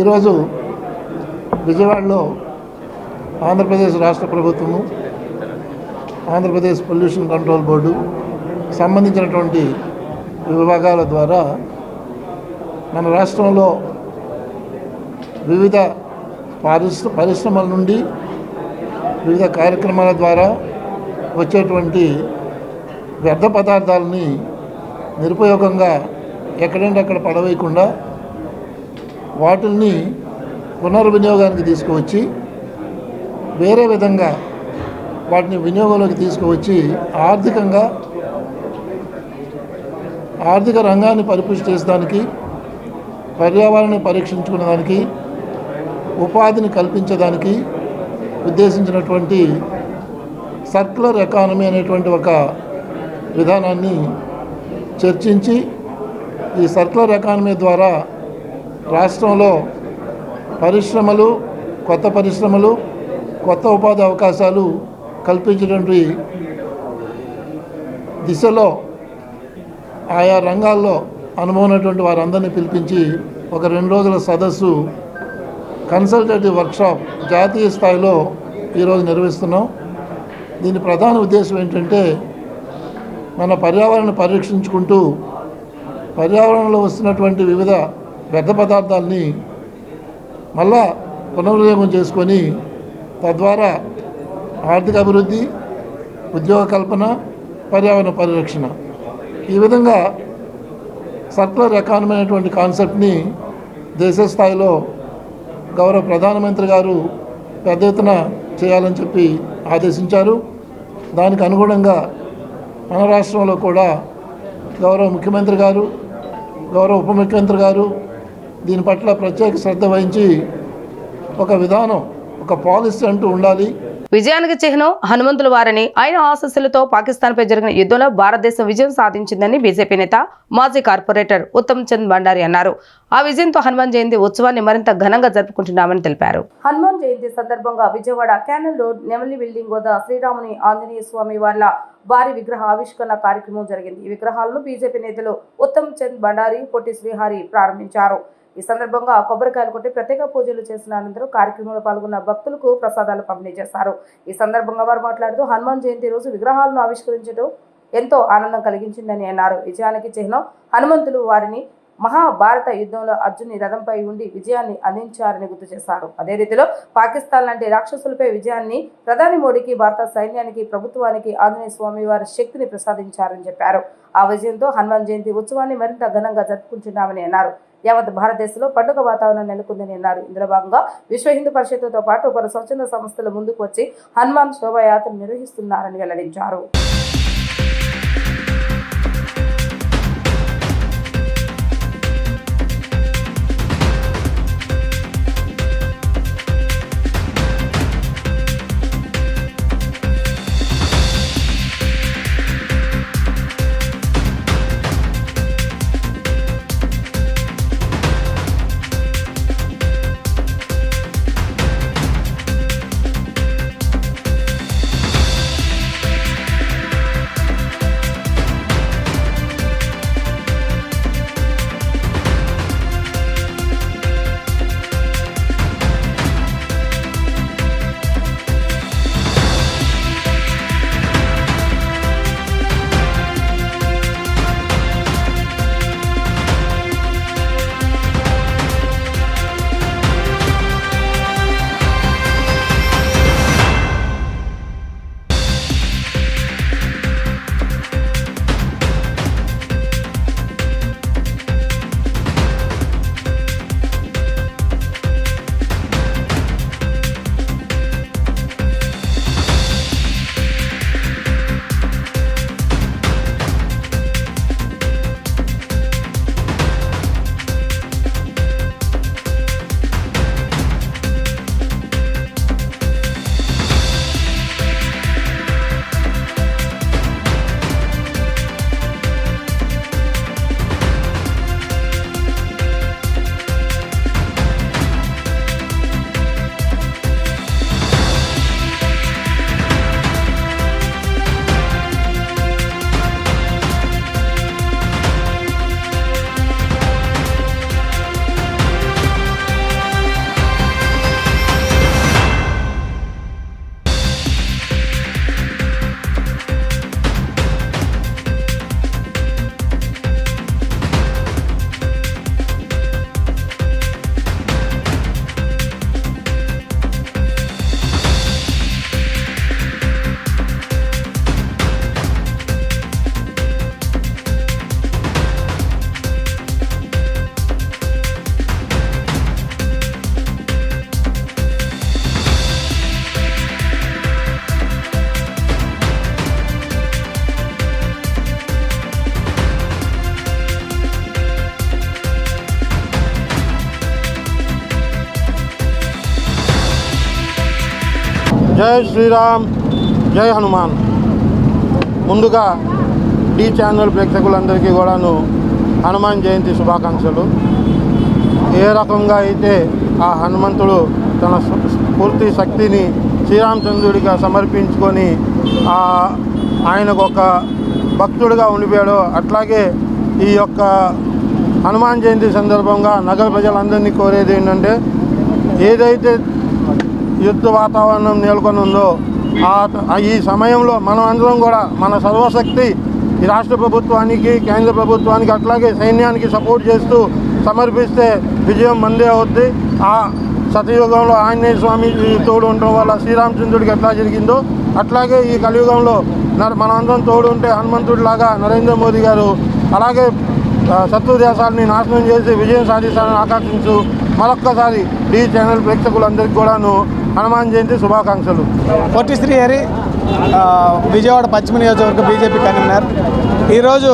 ఈరోజు విజయవాడలో ఆంధ్రప్రదేశ్ రాష్ట్ర ప్రభుత్వము, ఆంధ్రప్రదేశ్ పొల్యూషన్ కంట్రోల్ బోర్డు సంబంధించినటువంటి విభాగాల ద్వారా మన రాష్ట్రంలో వివిధ పరిశ్రమల నుండి వివిధ కార్యక్రమాల ద్వారా వచ్చేటువంటి వ్యర్థ పదార్థాలని నిరుపయోగంగా ఎక్కడంటే అక్కడ పడవేయకుండా వాటిల్ని పునర్వినియోగానికి తీసుకువచ్చి వేరే విధంగా వాటిని వినియోగంలోకి తీసుకువచ్చి ఆర్థిక రంగాన్ని పరిపుష్టి చేసేదానికి, పర్యావరణాన్ని పరీక్షించుకునేదానికి, ఉపాధిని కల్పించడానికి ఉద్దేశించినటువంటి సర్క్యులర్ ఎకానమీ అనేటువంటి ఒక విధానాన్ని చర్చించి ఈ సర్క్యులర్ ఎకానమీ ద్వారా రాష్ట్రంలో పరిశ్రమలు, కొత్త ఉపాధి అవకాశాలు కల్పించేటువంటి దిశలో ఆయా రంగాల్లో అనుభవం ఉన్నటువంటి వారందరినీ పిలిపించి ఒక 2 రోజుల సదస్సు కన్సల్టేటివ్ వర్క్షాప్ జాతీయ స్థాయిలో ఈరోజు నిర్వహిస్తున్నాం. దీని ప్రధాన ఉద్దేశం ఏంటంటే మన పర్యావరణాన్ని పరీక్షించుకుంటూ పర్యావరణంలో వస్తున్నటువంటి వివిధ వ్యర్థ పదార్థాలని మళ్ళా పునర్వినియోగం చేసుకొని తద్వారా ఆర్థిక అభివృద్ధి, ఉద్యోగ కల్పన, పర్యావరణ పరిరక్షణ, ఈ విధంగా సర్క్యులర్ ఎకానమీ అనేటువంటి కాన్సెప్ట్ని దేశ స్థాయిలో గౌరవ ప్రధానమంత్రి గారు పెద్ద ఎత్తున చేయాలని చెప్పి ఆదేశించారు. దానికి అనుగుణంగా మన రాష్ట్రంలో కూడా గౌరవ ముఖ్యమంత్రి గారు, గౌరవ ఉప ముఖ్యమంత్రి గారు దీని పట్ల ప్రత్యేక శ్రద్ధ వహించి ఒక విధానం, ఒక పాలసీ అంటూ ఉండాలి. విజయానికి చిహ్నం హనుమంతుల వారని, ఆయన ఆశీస్సులతో పాకిస్తాన్పై జరిగిన యుద్ధంలో భారతదేశం విజయం సాధించిందని బీజేపీ నేత, మాజీ కార్పొరేటర్ ఉత్తమ్ చంద్ బండారి అన్నారు. ఆ విజయంతో హనుమాన్ జయంతి ఉత్సవాన్ని మరింత ఘనంగా జరుపుకుంటున్నామని తెలిపారు. హనుమాన్ జయంతి సందర్భంగా విజయవాడ క్యానల్ రోడ్ నెమలి బిల్డింగ్ వద్ద శ్రీరాముని, ఆంజనేయ స్వామి వార్ల భారీ విగ్రహ ఆవిష్కరణ కార్యక్రమం జరిగింది. ఈ విగ్రహాలను బీజేపీ నేతలు ఉత్తమ్ చంద్ బండారి, పొట్టి శ్రీహరి ప్రారంభించారు. ఈ సందర్భంగా కొబ్బరికాయలు కొట్టి ప్రత్యేక పూజలు చేసిన అనంతరం కార్యక్రమంలో పాల్గొన్న భక్తులకు ప్రసాదాలు పంపిణీ చేశారు. ఈ సందర్భంగా వారు మాట్లాడుతూ హనుమాన్ జయంతి రోజు విగ్రహాలను ఆవిష్కరించడం ఎంతో ఆనందం కలిగించిందని అన్నారు. విజయానికి చిహ్నం హనుమంతులు వారిని మహాభారత యుద్ధంలో అర్జుని రథంపై ఉండి విజయాన్ని అందించారని గుర్తు చేశారు. అదే రీతిలో పాకిస్తాన్ లాంటి రాక్షసులపై విజయాన్ని ప్రధాని మోడీకి, భారత సైన్యానికి, ప్రభుత్వానికి ఆంజనేయ స్వామి వారి శక్తిని ప్రసాదించారని చెప్పారు. ఆ విజయంతో హనుమాన్ జయంతి ఉత్సవాన్ని మరింత ఘనంగా జరుపుకుంటున్నామని అన్నారు. యావత్ భారతదేశంలో పండుగ వాతావరణం నెలకొందని అన్నారు. ఇందులో భాగంగా విశ్వ హిందూ పరిషత్తుతో పాటు పలు స్వచ్ఛంద సంస్థలు ముందుకు వచ్చి హనుమాన్ శోభాయాత్ర నిర్వహిస్తున్నారని వెల్లడించారు. జై శ్రీరామ్, జై హనుమాన్. ముందుగా డి ఛానల్ ప్రేక్షకులందరికీ కూడాను హనుమాన్ జయంతి శుభాకాంక్షలు. ఏ రకంగా అయితే ఆ హనుమంతుడు తన పూర్తి శక్తిని శ్రీరామచంద్రుడిగా సమర్పించుకొని ఆయనకు ఒక భక్తుడిగా ఉండిపోయాడో, అట్లాగే ఈ యొక్క హనుమాన్ జయంతి సందర్భంగా నగర ప్రజలందరినీ కోరేది ఏంటంటే, ఏదైతే యుద్ధ వాతావరణం నెలకొని ఉందో ఈ సమయంలో మనం అందరం కూడా మన సర్వశక్తి ఈ రాష్ట్ర ప్రభుత్వానికి, కేంద్ర ప్రభుత్వానికి, అట్లాగే సైన్యానికి సపోర్ట్ చేస్తూ సమర్పిస్తే విజయం మందే అవుద్ది. ఆ సతయుగంలో ఆంజనేయ స్వామి తోడు ఉండటం వల్ల శ్రీరామచంద్రుడికి ఎట్లా జరిగిందో అట్లాగే ఈ కలియుగంలో మనందరం తోడు ఉంటే హనుమంతుడిలాగా నరేంద్ర మోదీ గారు అలాగే శత్రు దేశాలని నాశనం చేసి విజయం సాధిస్తారని ఆకాంక్షించు మరొక్కసారి డి ఛానల్ ప్రేక్షకులందరికీ కూడాను హనుమాన్ జయంతి శుభాకాంక్షలు. పొట్టి శ్రీహరి, విజయవాడ పశ్చిమ నియోజకవర్గ బీజేపీ కన్వీనర్. ఈరోజు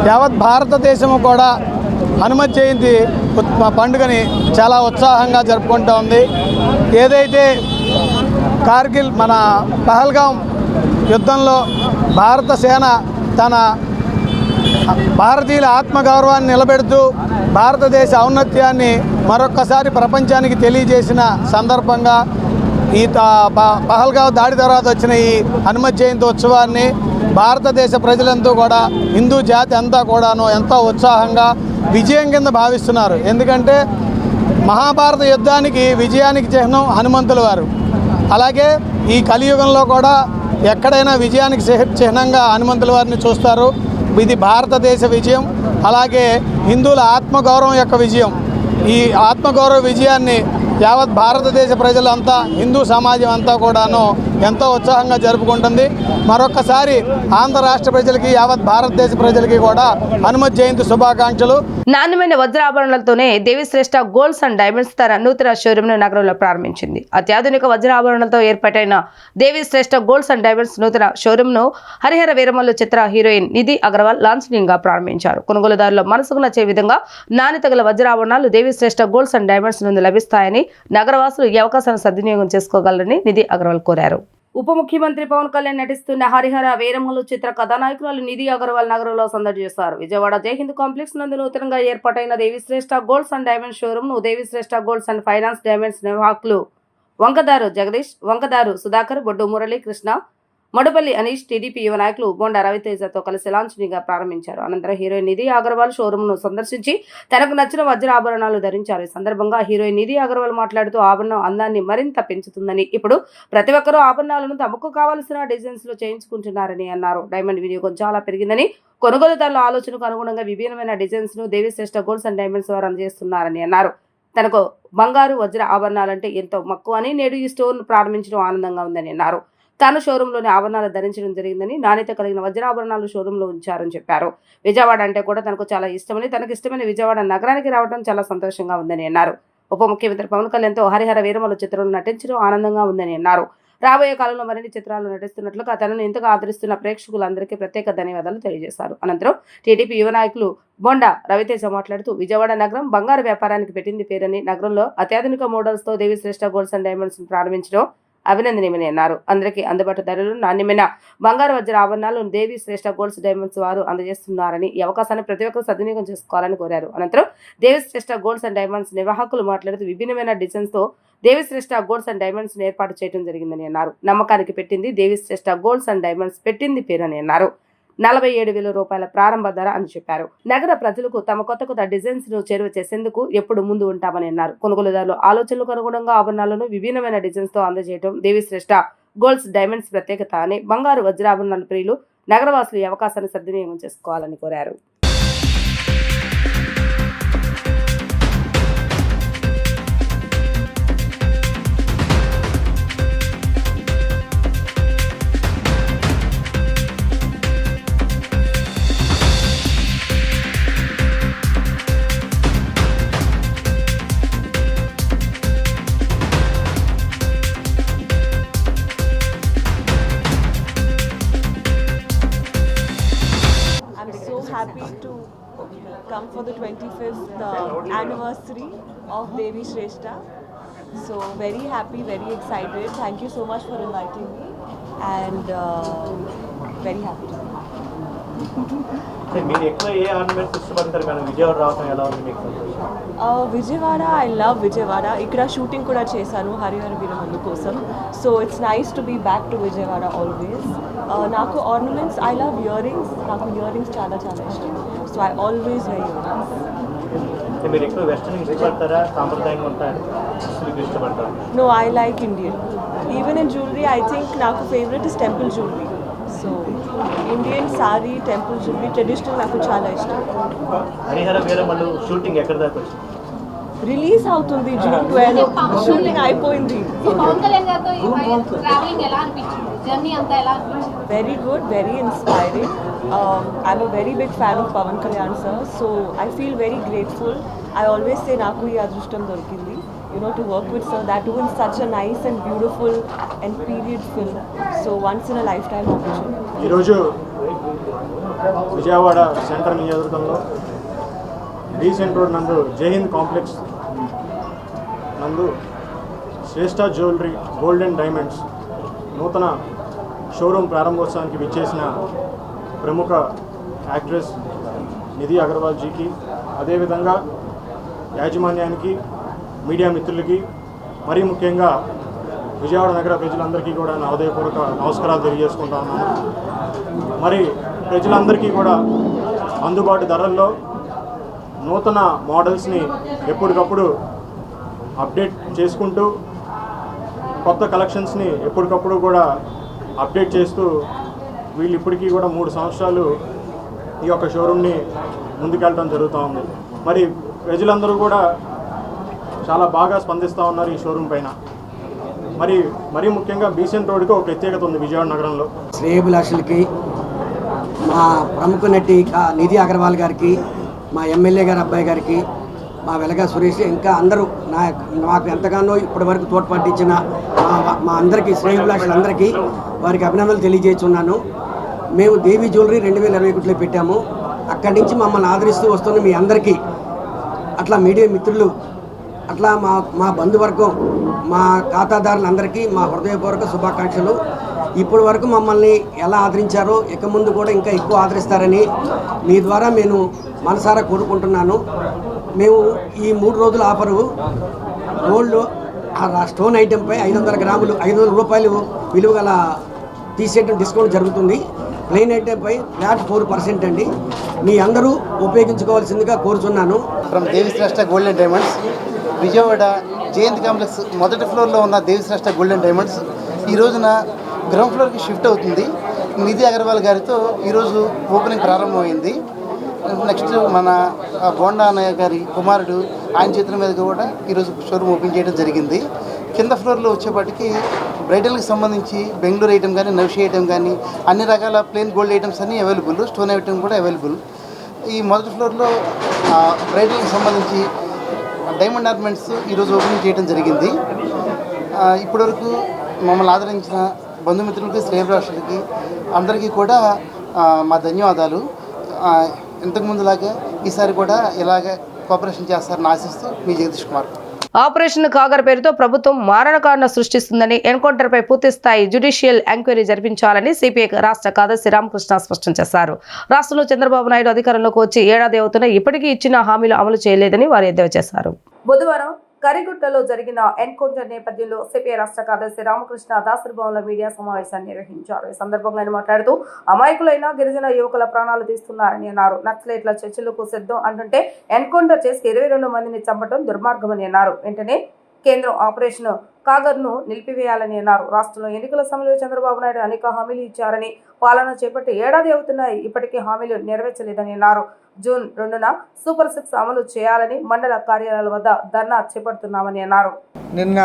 యావత్ భారతదేశము కూడా హనుమత్ జయంతి పండుగని చాలా ఉత్సాహంగా జరుపుకుంటూ ఉంది. ఏదైతే కార్గిల్ మన పహల్గాం యుద్ధంలో భారత సేన తన భారతీయుల ఆత్మగౌరవాన్ని నిలబెడుతూ భారతదేశ ఔన్నత్యాన్ని మరొక్కసారి ప్రపంచానికి తెలియజేసిన సందర్భంగా ఈ పహల్గాం దాడి తర్వాత వచ్చిన ఈ హనుమత్ జయంతి ఉత్సవాన్ని భారతదేశ ప్రజలంతా కూడా, హిందూ జాతి అంతా కూడాను ఎంతో ఉత్సాహంగా విజయం కింద భావిస్తున్నారు. ఎందుకంటే మహాభారత యుద్ధానికి విజయానికి చిహ్నం హనుమంతుల వారు. అలాగే ఈ కలియుగంలో కూడా ఎక్కడైనా విజయానికి చిహ్నంగా హనుమంతుల వారిని చూస్తారు. ఇది భారతదేశ విజయం, అలాగే హిందువుల ఆత్మగౌరవం యొక్క విజయం. ఈ ఆత్మగౌరవ విజయాన్ని యావత్ భారతదేశ ప్రజలంతా, హిందూ సమాజం అంతా కూడాను ఎంతో ఉత్సాహంగా జరుపుకుంటుంది. మరొకసారి ఆంధ్ర రాష్ట్ర ప్రజలకి, యావత్ భారతదేశ ప్రజలకి కూడా హనుమత్ జయంతి శుభాకాంక్షలు. నాణ్యమైన వజ్రాభరణాలతోనే దేవిశ్రేష్ఠ గోల్డ్స్ అండ్ డైమండ్స్ తన నూతన షోరూమ్ను నగరంలో ప్రారంభించింది. అత్యాధునిక వజ్రాభరణాలతో ఏర్పాటైన దేవిశ్రేష్ఠ గోల్డ్స్ అండ్ డైమండ్స్ నూతన షోరూమ్ను హరిహర వీరమల్లు చిత్ర హీరోయిన్ నిధి అగర్వాల్ లాంఛనీయంగా ప్రారంభించారు. కొనుగోలుదారుల మనసుకు నచ్చే విధంగా నాణ్యత గల వజ్రాభరణాలు దేవిశ్రేష్ఠ గోల్డ్స్ అండ్ డైమండ్స్ నుండి లభిస్తాయని నగరవాసులు ఈ అవకాశాన్ని సద్వినియోగం చేసుకోగలరని నిధి అగర్వాల్ కోరారు. ఉప ముఖ్యమంత్రి పవన్ కళ్యాణ్ నటిస్తున్న హరిహర వీరమల్లు చిత్ర కథానాయకురాలు నిధి అగర్వాల్ నగరంలో సందడి చేశారు. విజయవాడ జైహింద్ కాంప్లెక్స్ నందు నూతనంగా ఏర్పాటైన దేవిశ్రేష్ఠ గోల్డ్స్ అండ్ డైమండ్స్ షోరూమ్ ను దేవిశ్రేష్ఠ గోల్డ్స్ అండ్ ఫైనాన్స్ డైమండ్స్ నిర్వాహకులు వంకదారు జగదీష్, వంకదారు సుధాకర్, బొడ్డు మురళీ కృష్ణ, మడుపల్లి అనీష్, టీడీపీ యువ నాయకులు బొండా రవితేజతో కలిసి లాంఛనీయంగా ప్రారంభించారు. అనంతరం హీరోయిన్ నిధి అగర్వాల్ షోరూమ్ను సందర్శించి తనకు నచ్చిన వజ్ర ఆభరణాలు ధరించారు. ఈ సందర్భంగా హీరోయిన్ నిధి అగర్వాల్ మాట్లాడుతూ ఆభరణం అందాన్ని మరింత పెంచుతుందని, ఇప్పుడు ప్రతి ఒక్కరూ ఆభరణాలను తమకు కావలసిన డిజైన్స్ లో చేయించుకుంటున్నారని అన్నారు. డైమండ్ వినియోగం చాలా పెరిగిందని, కొనుగోలుదారుల ఆలోచనకు అనుగుణంగా విభిన్నమైన డిజైన్స్ ను దేవిశ్రేష్ఠ గోల్డ్స్ అండ్ డైమండ్స్ వారు అందజేస్తున్నారని అన్నారు. తనకు బంగారు వజ్ర ఆభరణాలంటే ఎంతో మక్కువ అని, నేడు ఈ స్టోర్ ప్రారంభించడం ఆనందంగా ఉందని అన్నారు. తాను షోరూంలోని ఆభరణాలు ధరించడం జరిగిందని, నాణ్యత కలిగిన వజ్రాభరణాలు షోరూంలో ఉంచారని చెప్పారు. విజయవాడ అంటే కూడా తనకు చాలా ఇష్టమని, తనకు ఇష్టమైన విజయవాడ నగరానికి రావడం చాలా సంతోషంగా ఉందని అన్నారు. ఉప ముఖ్యమంత్రి పవన్ కళ్యాణ్తో హరిహర వీరమల్లు చిత్రంలో నటించడం ఆనందంగా ఉందని అన్నారు. రాబోయే కాలంలో మరిన్ని చిత్రాల్లో నటిస్తున్నట్లుగా తనను ఇంతగా ఆదరిస్తున్న ప్రేక్షకులందరికీ ప్రత్యేక ధన్యవాదాలు తెలియజేశారు. అనంతరం టీడీపీ యువ నాయకులు బొండా రవితేజ మాట్లాడుతూ విజయవాడ నగరం బంగారు వ్యాపారానికి పెట్టింది పేరని, నగరంలో అత్యాధునిక మోడల్స్ తో దేవిశ్రేష్ఠ గోల్డ్స్ అండ్ డైమండ్స్ ప్రారంభించడం అభినందనీయమని అన్నారు. అందరికీ అందుబాటు ధరలు నాణ్యమైన బంగారు వజ్ర ఆభరణాలు దేవి శ్రేష్ఠ గోల్డ్స్ డైమండ్స్ వారు అందజేస్తున్నారని, ఈ అవకాశాన్ని ప్రతి ఒక్కరు సద్వినియోగం చేసుకోవాలని కోరారు. అనంతరం దేవి శ్రేష్ఠ గోల్డ్స్ అండ్ డైమండ్స్ నిర్వాహకులు మాట్లాడుతూ విభిన్నమైన డిజైన్స్ తో దేవి శ్రేష్ఠ గోల్డ్స్ అండ్ డైమండ్స్ ఏర్పాటు చేయడం జరిగిందని అన్నారు. నమ్మకానికి పెట్టింది దేవి శ్రేష్ఠ గోల్డ్స్ అండ్ డైమండ్స్ పెట్టింది పేరని అన్నారు. 47,000 రూపాయల ప్రారంభ ధర అని చెప్పారు. నగర ప్రజలకు తమ కొత్త డిజైన్స్ ను చేరువ చేసేందుకు ఎప్పుడు ముందు ఉంటామని అన్నారు. కొనుగోలుదారులు ఆలోచనలకు అనుగుణంగా ఆభరణాలను విభిన్నమైన డిజైన్స్ తో అందజేయడం దేవిశ్రేష్ఠ గోల్డ్స్ డైమండ్స్ ప్రత్యేకత అని, బంగారు వజ్రాభరణాల ప్రియులు నగరవాసులు ఈ అవకాశాన్ని సద్వినియోగం చేసుకోవాలని కోరారు. Happy to come for the 25th anniversary of Devi Shrestha. So very happy, very excited. Thank you so much for inviting me, and very happy to be Vijayawada. I love Vijayawada. Ikkada shooting kuda chesanu Harihara Veeramallu kosam. So it's nice to be back to Vijayawada always. Naku ornaments, I love earrings. Naku earrings chala ishtam. So I always wear earrings. No, I like Indian. Even in jewelry, I think naku favorite is temple jewelry. So Indian sari, temple jewelry, traditional naku chala ishtam. Harihara Veeramallu shooting ekkada daaka release అవుతుంది June 12 shooting అయిపోయింది. Very good, very inspiring. I'm a very big fan of Pawan Kalyan sir. So I feel very grateful. I always say నాకు ఈ అదృష్టం దొరికింది, to work with sir, that too in such a nice and beautiful and period film. So once in a lifetime opportunity. ఈరోజు Vijayawada central నియోజకవర్గంలో recent road నందు జైహింద్ complex నందు శ్రేష్ఠ jewellery gold and diamonds నూతన showroom ప్రారంభోత్సవానికి విచ్చేసిన ప్రముఖ యాక్ట్రెస్ నిధి అగర్వాల్ జీకి, అదేవిధంగా యాజమాన్యానికి, మీడియా మిత్రులకి, మరీ ముఖ్యంగా విజయవాడ నగర ప్రజలందరికీ కూడా నా హృదయపూర్వక నమస్కారాలు తెలియజేసుకుంటా ఉన్నాను. మరి ప్రజలందరికీ కూడా అందుబాటు ధరల్లో నూతన మోడల్స్ని ఎప్పటికప్పుడు అప్డేట్ చేసుకుంటూ కొత్త కలెక్షన్స్ని ఎప్పటికప్పుడు కూడా అప్డేట్ చేస్తూ వీళ్ళు ఇప్పటికీ కూడా 3 సంవత్సరాలు ఈ యొక్క షోరూమ్ని ముందుకెళ్ళడం జరుగుతూ ఉంది. మరి ప్రజలందరూ కూడా చాలా బాగా స్పందిస్తూ ఉన్నారు ఈ షోరూమ్ పైన. మరీ ముఖ్యంగా బీసెంట్ రోడ్కి ఒక ప్రత్యేకత ఉంది విజయవాడ నగరంలో. శ్రేయభిలాషులకి, మా ప్రముఖ నటి నిధి అగర్వాల్ గారికి, మా ఎమ్మెల్యే గారి అబ్బాయి గారికి, మా వెలగా సురేష్, ఇంకా అందరూ నాకు ఎంతగానో ఇప్పటి వరకు తోడ్పాటించిన మా అందరికీ, శ్రేయభిలాషులందరికీ వారికి అభినందనలు తెలియజేస్తున్నాను. మేము దేవి జ్యువెలరీ 2021లో పెట్టాము. అక్కడి నుంచి మమ్మల్ని ఆదరిస్తూ వస్తున్న మీ అందరికీ, అట్లా మీడియా మిత్రులు, అట్లా మా బంధువర్గం, మా ఖాతాదారులందరికీ మా హృదయపూర్వక శుభాకాంక్షలు. ఇప్పటి వరకు మమ్మల్ని ఎలా ఆదరించారో ఇక ముందు కూడా ఇంకా ఎక్కువ ఆదరిస్తారని మీ ద్వారా నేను మనసారా కోరుకుంటున్నాను. మేము ఈ 3 రోజుల ఆఫరు గోల్డ్ స్టోన్ ఐటెంపై 500 గ్రాములు 500 రూపాయలు విలువ గల తీసేయడం డిస్కౌంట్ జరుగుతుంది. ప్లెయిన్ ఐటెంపై ఫ్లాట్ 4% అండి. మీ అందరూ ఉపయోగించుకోవాల్సిందిగా కోరుచున్నాను. From Devishreshta gold and diamonds, Vijayawada Jayanthi complex మొదటి ఫ్లోర్లో ఉన్న దేవిశ్రేష్ఠ గోల్డ్ అండ్ డైమండ్స్ ఈ రోజున గ్రౌండ్ ఫ్లోర్కి షిఫ్ట్ అవుతుంది. నిధి అగర్వాల్ గారితో ఈరోజు ఓపెనింగ్ ప్రారంభమైంది. నెక్స్ట్ మన బోండా అన్నయ్య గారి కుమారుడు ఆయన చేతుల మీదుగా కూడా ఈరోజు షోరూమ్ ఓపెన్ చేయడం జరిగింది. కింద ఫ్లోర్లో వచ్చేపాటికి బ్రైడల్కి సంబంధించి బెంగళూరు ఐటమ్ కానీ, నౌషి ఐటమ్ కానీ, అన్ని రకాల ప్లెయిన్ గోల్డ్ ఐటమ్స్ అన్నీ అవైలబుల్, స్టోన్ ఐటమ్ కూడా అవైలబుల్. ఈ మొదటి ఫ్లోర్లో బ్రైడల్కి సంబంధించి డైమండ్ ఆర్నమెంట్స్ ఈరోజు ఓపెనింగ్ చేయడం జరిగింది. ఇప్పటివరకు మమ్మల్ని ఆదరించిన బంధుమిత్రులకి, శ్రేయభిలాషులకి అందరికీ కూడా మా ధన్యవాదాలు. ఇంతకుముందులాగే ఈసారి కూడా ఇలాగే కోఆపరేషన్ చేస్తారని ఆశిస్తూ మీ జగదీష్ కుమార్. ఆపరేషన్ కాగర్ పేరుతో ప్రభుత్వం మారణకాండ సృష్టిస్తుందని, ఎన్కౌంటర్పై పూర్తి స్థాయి జ్యుడిషియల్ ఎంక్వైరీ జరిపించాలని సిపిఐ రాష్ట్ర కార్యదర్శి రామకృష్ణ స్పష్టం చేశారు. రాష్ట్రంలో చంద్రబాబు నాయుడు అధికారంలోకి వచ్చి ఏడాది అవుతున్నా ఇప్పటికీ ఇచ్చిన హామీలు అమలు చేయలేదని వారు ఎద్దేవా చేశారు. బుధవారం కరిగుట్టలో జరిగిన ఎన్కౌంటర్ నేపథ్యంలో సిపిఐ రాష్ట్ర కార్యదర్శి రామకృష్ణ దాసరిభవన్లో మీడియా సమావేశాన్ని నిర్వహించారు. ఈ సందర్భంగా ఆయన మాట్లాడుతూ అమాయకులైన గిరిజన యువకుల ప్రాణాలు తీస్తున్నారని అన్నారు. నక్సలైట్ల చర్చలకు సిద్ధం అంటుంటే ఎన్కౌంటర్ చేసి 22 మందిని చంపడం దుర్మార్గమని అన్నారు. వెంటనే కేంద్రం ఆపరేషన్ కాగర్ను నిలిపివేయాలని అన్నారు. రాష్ట్రంలో ఎన్నికల సమయంలో చంద్రబాబు నాయుడు అనేక హామీలు ఇచ్చారని, పాలన చేపట్టి ఏడాది అవుతున్నాయి, ఇప్పటికీ హామీలు నెరవేర్చలేదని అన్నారు. జూన్ 2న సూపర్ 6 అమలు చేయాలని మండల కార్యాలయాల వద్ద ధర్నా చేపడుతున్నామని అన్నారు. నిన్న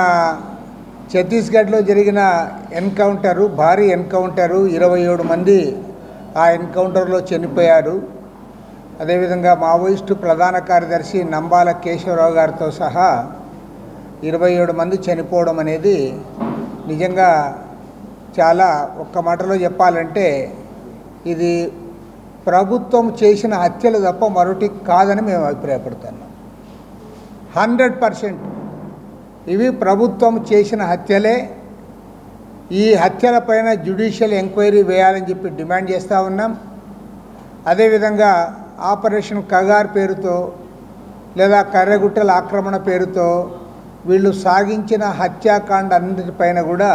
ఛత్తీస్గఢ్లో జరిగిన ఎన్కౌంటరు, భారీ ఎన్కౌంటరు, 27 మంది ఆ ఎన్కౌంటర్లో చనిపోయారు. అదేవిధంగా మావోయిస్టు ప్రధాన కార్యదర్శి నంబాల కేశవరావు గారితో సహా 27 మంది చనిపోవడం అనేది నిజంగా చాలా, ఒక్క మాటలో చెప్పాలంటే ఇది ప్రభుత్వం చేసిన హత్యలు తప్ప మరొకటి కాదని మేము అభిప్రాయపడుతున్నాం. 100% ఇవి ప్రభుత్వం చేసిన హత్యలే. ఈ హత్యలపైన జ్యుడిషియల్ ఎంక్వైరీ వేయాలని చెప్పి డిమాండ్ చేస్తూ ఉన్నాం. అదేవిధంగా ఆపరేషన్ కగార్ పేరుతో లేదా కర్రెగుట్టల ఆక్రమణ పేరుతో వీళ్ళు సాగించిన హత్యాకాండ అన్నిటిపైన కూడా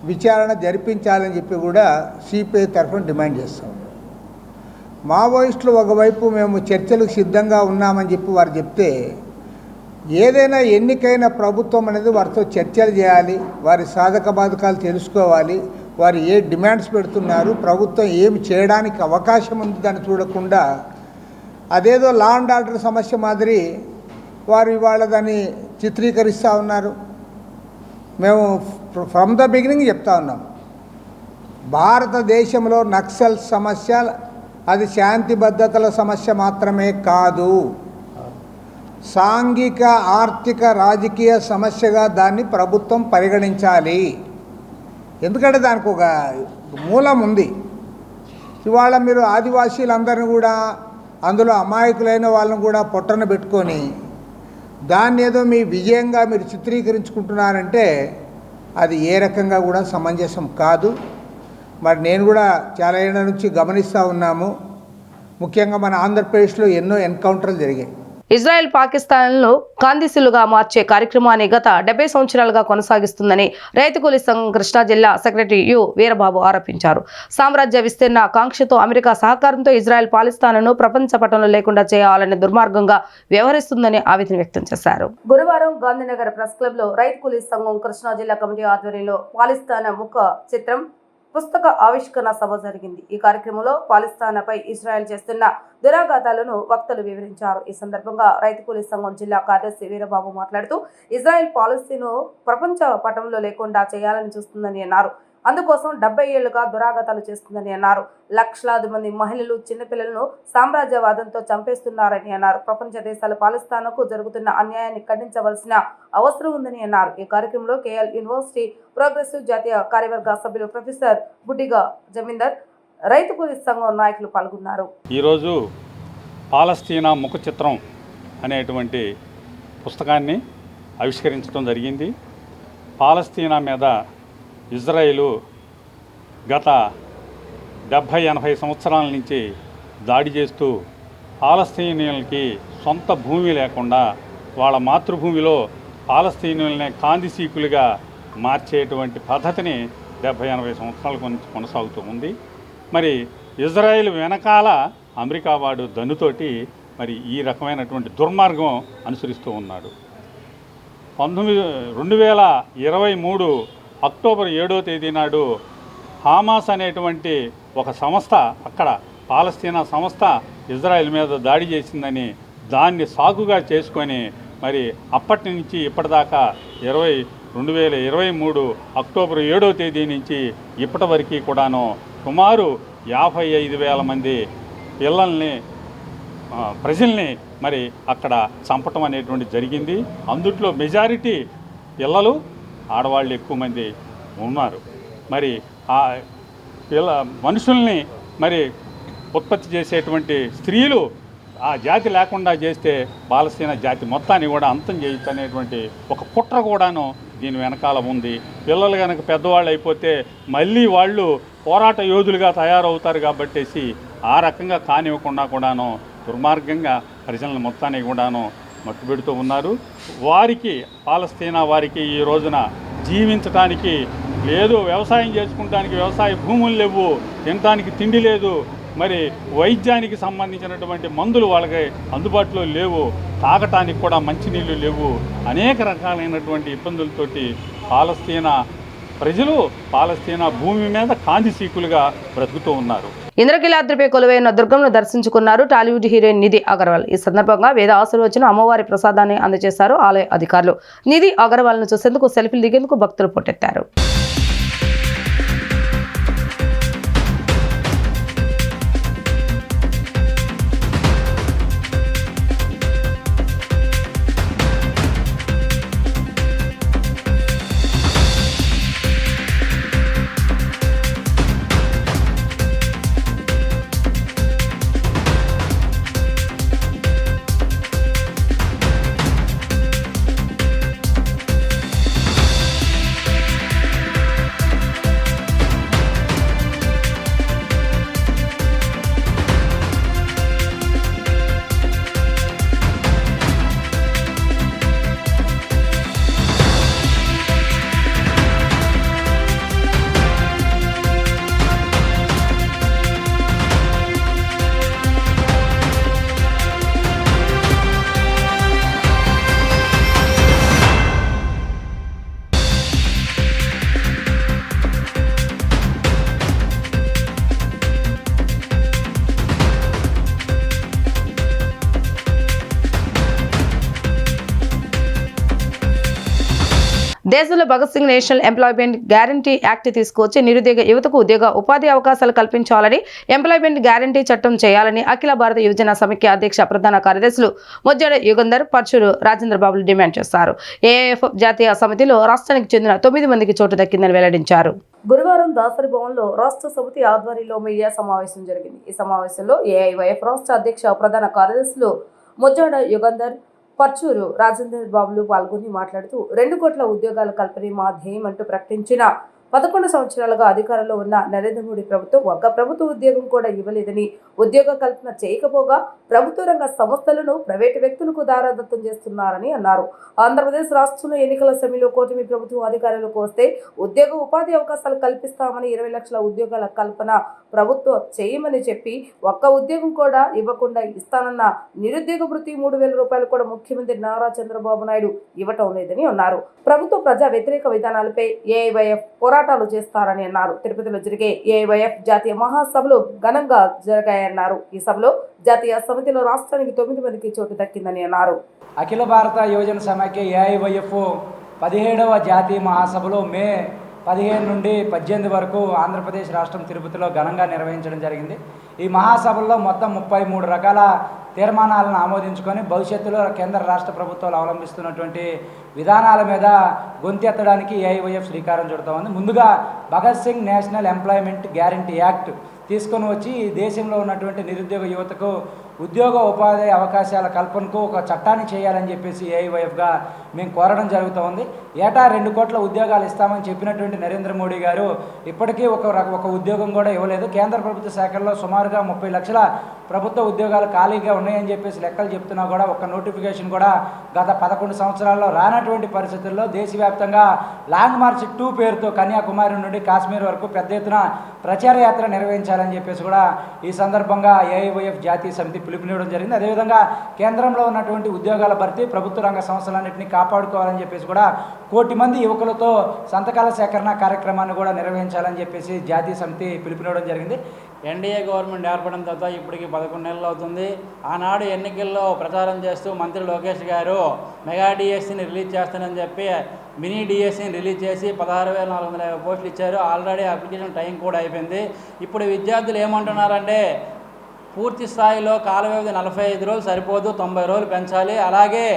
విచారణ జరిపించాలని చెప్పి కూడా సిపిఐ తరఫున డిమాండ్ చేస్తాం. మావోయిస్టులు ఒకవైపు మేము చర్చలకు సిద్ధంగా ఉన్నామని చెప్పి వారు చెప్తే, ఏదైనా ఎన్నికైన ప్రభుత్వం అనేది వారితో చర్చలు చేయాలి, వారి సాధక బాధకాలు తెలుసుకోవాలి, వారు ఏ డిమాండ్స్ పెడుతున్నారు, ప్రభుత్వం ఏమి చేయడానికి అవకాశం ఉంది దాన్ని చూడకుండా అదేదో లా అండ్ ఆర్డర్ సమస్య మాదిరి వారు ఇవాళ దాన్ని చిత్రీకరిస్తూ ఉన్నారు. మేము ఫ్రమ్ ద బిగినింగ్ చెప్తా ఉన్నాం, భారతదేశంలో నక్సల్ సమస్య అది శాంతి భద్రతల సమస్య మాత్రమే కాదు, సాంఘిక ఆర్థిక రాజకీయ సమస్యగా దాన్ని ప్రభుత్వం పరిగణించాలి. ఎందుకంటే దానికి ఒక మూలం ఉంది. ఇవాళ మీరు ఆదివాసీలందరినీ కూడా, అందులో అమాయకులైన వాళ్ళని కూడా పొట్టన పెట్టుకొని దాన్ని ఏదో మీ విజయంగా మీరు చిత్రీకరించుకుంటున్నారంటే అది ఏ రకంగా కూడా సమంజసం కాదు. మరి నేను కూడా చాలా ఏళ్ళ నుంచి గమనిస్తూ ఉన్నాము. ముఖ్యంగా మన ఆంధ్రప్రదేశ్లో ఎన్నో ఎన్కౌంటర్లు జరిగాయి. ఇజ్రాయెల్ పాకిస్తాన్ను కాందిశులుగా మార్చే కార్యక్రమాన్ని గత 70 సంవత్సరాలుగా కొనసాగిస్తుందని రైతు కూలీ సంఘం కృష్ణా జిల్లా సెక్రటరీ యు వీరబాబు ఆరోపించారు. సామ్రాజ్య విస్తీర్ణ కాంక్షతో అమెరికా సహకారంతో ఇజ్రాయెల్ పాలిస్తాన్ను ప్రపంచ పటంలో లేకుండా చేయాలనే దుర్మార్గంగా వ్యవహరిస్తుందని ఆవేదన వ్యక్తం చేశారు. గురువారం గాంధీనగర్ ప్రెస్ క్లబ్ లో రైతు కూలీ సంఘం కృష్ణా జిల్లా కమిటీ ఆధ్వర్యంలో పాలిస్తాన్ ముఖ చిత్రం పుస్తక ఆవిష్కరణ సభ జరిగింది. ఈ కార్యక్రమంలో పాలిస్తాన్పై ఇజ్రాయెల్ చేస్తున్న దురాఘాతాలను వక్తలు వివరించారు. ఈ సందర్భంగా రైతు కూలీ సంఘం జిల్లా కార్యదర్శి వీరబాబు మాట్లాడుతూ ఇజ్రాయెల్ పాలసీను ప్రపంచ పటంలో లేకుండా చేయాలని చూస్తుందని అన్నారు. అందుకోసం 70 ఏళ్లుగా దురాఘాతాలు చేస్తుందని అన్నారు. లక్షలాది మంది మహిళలు, చిన్నపిల్లలను సామ్రాజ్యవాదంతో చంపేస్తున్నారని అన్నారు. ప్రపంచ దేశాల పాలిస్తాన్కు జరుగుతున్న అన్యాయాన్ని ఖండించవలసిన అవసరం ఉందని అన్నారు. ఈ కార్యక్రమంలో కేఎల్ యూనివర్సిటీ ప్రోగ్రెసివ్ జాతీయ కార్యవర్గ సభ్యులు ప్రొఫెసర్ బుడ్డిగా జమీందర్, రైతు కూలీ సంఘం నాయకులు పాల్గొన్నారు. ఈరోజు పాలస్తీనా ముఖ చిత్రం అనేటువంటి పుస్తకాన్ని ఆవిష్కరించడం జరిగింది. పాలస్తీనా మీద ఇజ్రాయిలు గత 70-80 సంవత్సరాల నుంచి దాడి చేస్తూ పాలస్తీనియన్లకి సొంత భూమి లేకుండా వాళ్ళ మాతృభూమిలో పాలస్తీనియన్లనే కాందిశీకులుగా మార్చేటువంటి పద్ధతిని 70-80 సంవత్సరాల నుంచి కొనసాగుతూ ఉంది. మరి ఇజ్రాయిల్ వెనకాల అమెరికా వాడు దన్నుతోటి మరి ఈ రకమైనటువంటి దుర్మార్గం అనుసరిస్తూ ఉన్నాడు. 2023 అక్టోబర్ 7వ తేదీ నాడు హామాస్ అనేటువంటి ఒక సంస్థ, అక్కడ పాలస్తీనా సంస్థ ఇజ్రాయెల్ మీద దాడి చేసిందని దాన్ని సాకుగా చేసుకొని మరి అప్పటి నుంచి ఇప్పటిదాకా 2023 అక్టోబర్ 7వ తేదీ నుంచి ఇప్పటి వరకు కూడాను సుమారు 55,000 మంది పిల్లల్ని, ప్రజల్ని మరి అక్కడ చంపటం అనేటువంటి జరిగింది. అందుట్లో మెజారిటీ పిల్లలు, ఆడవాళ్ళు ఎక్కువ మంది ఉన్నారు. మరి ఆ మనుషుల్ని మరి ఉత్పత్తి చేసేటువంటి స్త్రీలు ఆ జాతి లేకుండా చేస్తే పాలస్తీనా జాతి మొత్తాన్ని కూడా అంతం చేయొచ్చు అనేటువంటి ఒక కుట్ర కూడాను దీని వెనకాల ఉంది. పిల్లలు కనుక పెద్దవాళ్ళు అయిపోతే మళ్ళీ వాళ్ళు పోరాట యోధులుగా తయారవుతారు కాబట్టేసి ఆ రకంగా కానివ్వకుండా కూడాను దుర్మార్గంగా ప్రజలను మొత్తాన్ని కూడాను మట్టుబెడుతూ ఉన్నారు. వారికి, పాలస్తీనా వారికి ఈ రోజున జీవించడానికి లేదు, వ్యవసాయం చేసుకుంటానికి వ్యవసాయ భూములు లేవు, తినడానికి తిండి లేదు, మరి వైద్యానికి సంబంధించినటువంటి మందులు వాళ్ళకి అందుబాటులో లేవు, తాగటానికి కూడా మంచినీళ్ళు లేవు. అనేక రకాలైనటువంటి ఇబ్బందులతోటి పాలస్తీనా ప్రజలు పాలస్తీనా భూమి మీద కాందిశీకులుగా బ్రతుకుతూ ఉన్నారు. ఇంద్రకీలాద్రిపై కొలువైన దుర్గంను దర్శించుకున్నారు టాలీవుడ్ హీరోయిన్ నిధి అగర్వాల్. ఈ సందర్భంగా వేద ఆశీర్వచనం, అమ్మవారి ప్రసాదాన్ని అందజేశారు ఆలయ అధికారులు. నిధి అగర్వాల్ను చూసేందుకు, సెల్ఫీలు దిగేందుకు భక్తులు పోటెత్తారు. దేశంలో Bhagat Singh national employment guarantee act తీసుకొచ్చి నిరుద్యోగ యువతకు ఉద్యోగ ఉపాధి అవకాశాలు కల్పించాలని, ఎంప్లాయ్మెంట్ గ్యారంటీ చట్టం చేయాలని అఖిల భారత యువజన సమైక్య అధ్యక్ష ప్రధాన కార్యదర్శులు మొజ్జడ యుగంధర్, పర్చూరు రాజేంద్రబాబులు డిమాండ్ చేశారు. ఏఐఎఫ్ జాతీయ సమితిలో రాష్ట్రానికి చెందిన 9 మందికి చోటు దక్కిందని వెల్లడించారు. గురువారం దాసరి భవన్లో రాష్ట్ర సమితి ఆధ్వర్యంలో మీడియా సమావేశం జరిగింది. ఈ సమావేశంలో ఏఐవైఎఫ్ రాష్ట్ర అధ్యక్ష ప్రధాన కార్యదర్శులు మొజ్జడ యుగంధర్, పర్చూరు రాజేంద్ర బాబులు పాల్గొని మాట్లాడుతూ 2 కోట్ల ఉద్యోగాల కల్పనే మా ధ్యేయం అంటూ ప్రకటించిన 11 సంవత్సరాలుగా అధికారంలో ఉన్న నరేంద్ర మోడీ ప్రభుత్వం ఒక్క ప్రభుత్వ ఉద్యోగం కూడా ఇవ్వలేదని, ఉద్యోగ కల్పన చేయకపోగా ప్రభుత్వ రంగ సంస్థలను ప్రైవేటు వ్యక్తులకు దారాదత్తం చేస్తున్నారని అన్నారు. ఆంధ్రప్రదేశ్ రాష్ట్రంలో ఎన్నికల సమయంలో కూటమి ప్రభుత్వం అధికారంలోకి వస్తే ఉద్యోగ ఉపాధి అవకాశాలు కల్పిస్తామని 20 లక్షల ఉద్యోగాల కల్పన ప్రభుత్వం చేయమని చెప్పి ఒక్క ఉద్యోగం కూడా ఇవ్వకుండా ఇస్తానన్న నిరుద్యోగ భృతి 3,000 రూపాయలు కూడా ముఖ్యమంత్రి నారా చంద్రబాబు నాయుడు ఇవ్వటం లేదని అన్నారు. ప్రభుత్వ ప్రజా వ్యతిరేక విధానాలపై ఏఐవైఎఫ్ పోరాటాలు చేస్తారని అన్నారు. తిరుపతిలో జరిగే ఏఐవైఎఫ్ జాతీయ మహాసభలు ఘనంగా జరిగాయన్నారు. ఈ సభలో జాతీయ సమితిలో రాష్ట్రానికి 9 మందికి చోటు దక్కిందని అన్నారు. అఖిల భారత యువజన సమాఖ్య ఏఐవైఎఫ్ 17వ జాతీయ మహాసభలో మే 15 నుండి 18 వరకు ఆంధ్రప్రదేశ్ రాష్ట్రం తిరుపతిలో ఘనంగా నిర్వహించడం జరిగింది. ఈ మహాసభల్లో మొత్తం 33 రకాల తీర్మానాలను ఆమోదించుకొని భవిష్యత్తులో కేంద్ర రాష్ట్ర ప్రభుత్వాలు అవలంబిస్తున్నటువంటి విధానాల మీద గొంతెత్తడానికి ఏఐవైఎఫ్ శ్రీకారం చుడతా ఉంది. ముందుగా Bhagat Singh national employment guarantee act తీసుకొని వచ్చి దేశంలో ఉన్నటువంటి నిరుద్యోగ యువతకు ఉద్యోగ ఉపాధి అవకాశాల కల్పనకు ఒక చట్టాన్ని చేయాలని చెప్పేసి ఏఐవైఎఫ్గా మేము కోరడం జరుగుతూ ఉంది. ఏటా 2 కోట్ల ఉద్యోగాలు ఇస్తామని చెప్పినటువంటి నరేంద్ర మోడీ గారు ఇప్పటికీ ఒక ఉద్యోగం కూడా ఇవ్వలేదు. కేంద్ర ప్రభుత్వ శాఖల్లో సుమారుగా 30 లక్షల ప్రభుత్వ ఉద్యోగాలు ఖాళీగా ఉన్నాయని చెప్పేసి లెక్కలు చెప్తున్నా కూడా ఒక్క నోటిఫికేషన్ కూడా గత 11 సంవత్సరాల్లో రానటువంటి పరిస్థితుల్లో దేశవ్యాప్తంగా లాంగ్ మార్చ్ 2 పేరుతో కన్యాకుమారి నుండి కాశ్మీర్ వరకు పెద్ద ఎత్తున ప్రచార యాత్ర నిర్వహించాలని చెప్పేసి కూడా ఈ సందర్భంగా ఏఐవైఎఫ్ జాతీయ సమితి పిలుపునివ్వడం జరిగింది. అదేవిధంగా కేంద్రంలో ఉన్నటువంటి ఉద్యోగాల భర్తీ, ప్రభుత్వ రంగ సంస్థలన్నింటినీ కాపాడుకోవాలని చెప్పేసి కూడా 1 కోటి మంది యువకులతో సంతకాల సేకరణ కార్యక్రమాన్ని కూడా నిర్వహించాలని చెప్పేసి జాతీయ సమితి పిలుపునివ్వడం జరిగింది. ఎన్డీఏ గవర్నమెంట్ ఏర్పడిన తర్వాత ఇప్పటికి 11 నెలలు అవుతుంది. ఆనాడు ఎన్నికల్లో ప్రచారం చేస్తూ మంత్రి లోకేష్ గారు మెగా డిఎస్సిని రిలీజ్ చేస్తానని చెప్పి మినీ డిఎస్సిని రిలీజ్ చేసి 16,450 పోస్టులు ఇచ్చారు. ఆల్రెడీ అప్లికేషన్ టైం కూడా అయిపోయింది. ఇప్పుడు విద్యార్థులు ఏమంటున్నారంటే పూర్తి స్థాయిలో కాల వ్యవధి 45 రోజులు సరిపోదు, 90 రోజులు పెంచాలి. అలాగే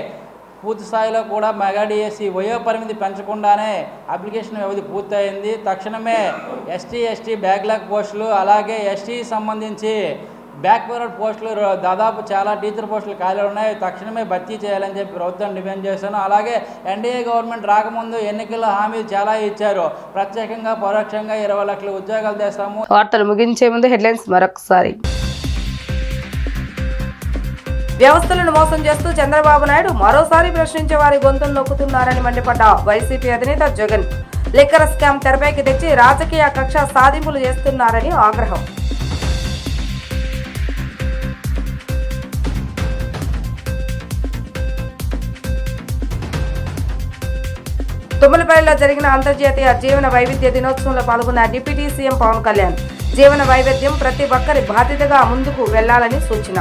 పూర్తి స్థాయిలో కూడా మెగా డిఎస్సి వయో పరిమితి పెంచకుండానే అప్లికేషన్ వ్యవధి పూర్తయింది. తక్షణమే ఎస్టీ బ్యాక్లాగ్ పోస్టులు, అలాగే ఎస్టీ సంబంధించి బ్యాక్వర్డ్ పోస్టులు దాదాపు చాలా టీచర్ పోస్టులు ఖాళీ ఉన్నాయి, తక్షణమే భర్తీ చేయాలని చెప్పి ప్రభుత్వం డిమాండ్ చేశాను. అలాగే ఎన్డీఏ గవర్నమెంట్ రాకముందు ఎన్నికల్లో హామీలు చాలా ఇచ్చారు. ప్రత్యేకంగా పరోక్షంగా 20 లక్షల ఉద్యోగాలు తెస్తాము. వార్తలు ముగించే ముందు హెడ్లైన్స్ మరొకసారి. వ్యవస్థలను మోసం చేస్తూ చంద్రబాబు నాయుడు మరోసారి ప్రశ్నించే వారి గొంతులు నొక్కుతున్నారని మండిపడ్డ వైసీపీ అధినేత జగన్. లిక్కర్ స్కామ్ తెరపైకి తెచ్చి రాజకీయ కక్ష సాధింపులు చేస్తున్నారని ఆగ్రహం. తుమ్మలపల్లిలో జరిగిన అంతర్జాతీయ జీవన వైవిధ్య దినోత్సవంలో పాల్గొన్న డిప్యూటీ సీఎం పవన్ కళ్యాణ్. జీవన వైవిధ్యం ప్రతి ఒక్కరి బాధ్యతగా ముందుకు వెళ్లాలని సూచన.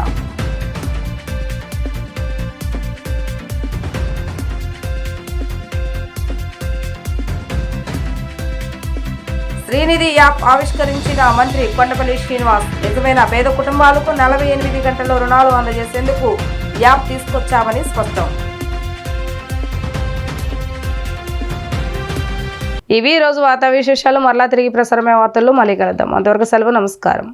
శ్రీనిధి యాప్ ఆవిష్కరించిన మంత్రి కొండపల్లి శ్రీనివాస్. నిజమైన పేద కుటుంబాలకు 48 గంటల్లో రుణాలు అందజేసేందుకు యాప్ తీసుకొచ్చామని స్పష్టం. ఇవి రోజు వార్తా విశేషాలు. మరలా తిరిగి ప్రసారమైన వార్తల్లో మళ్ళీ కలుద్దాం. అంతవరకు సెలవు. నమస్కారం.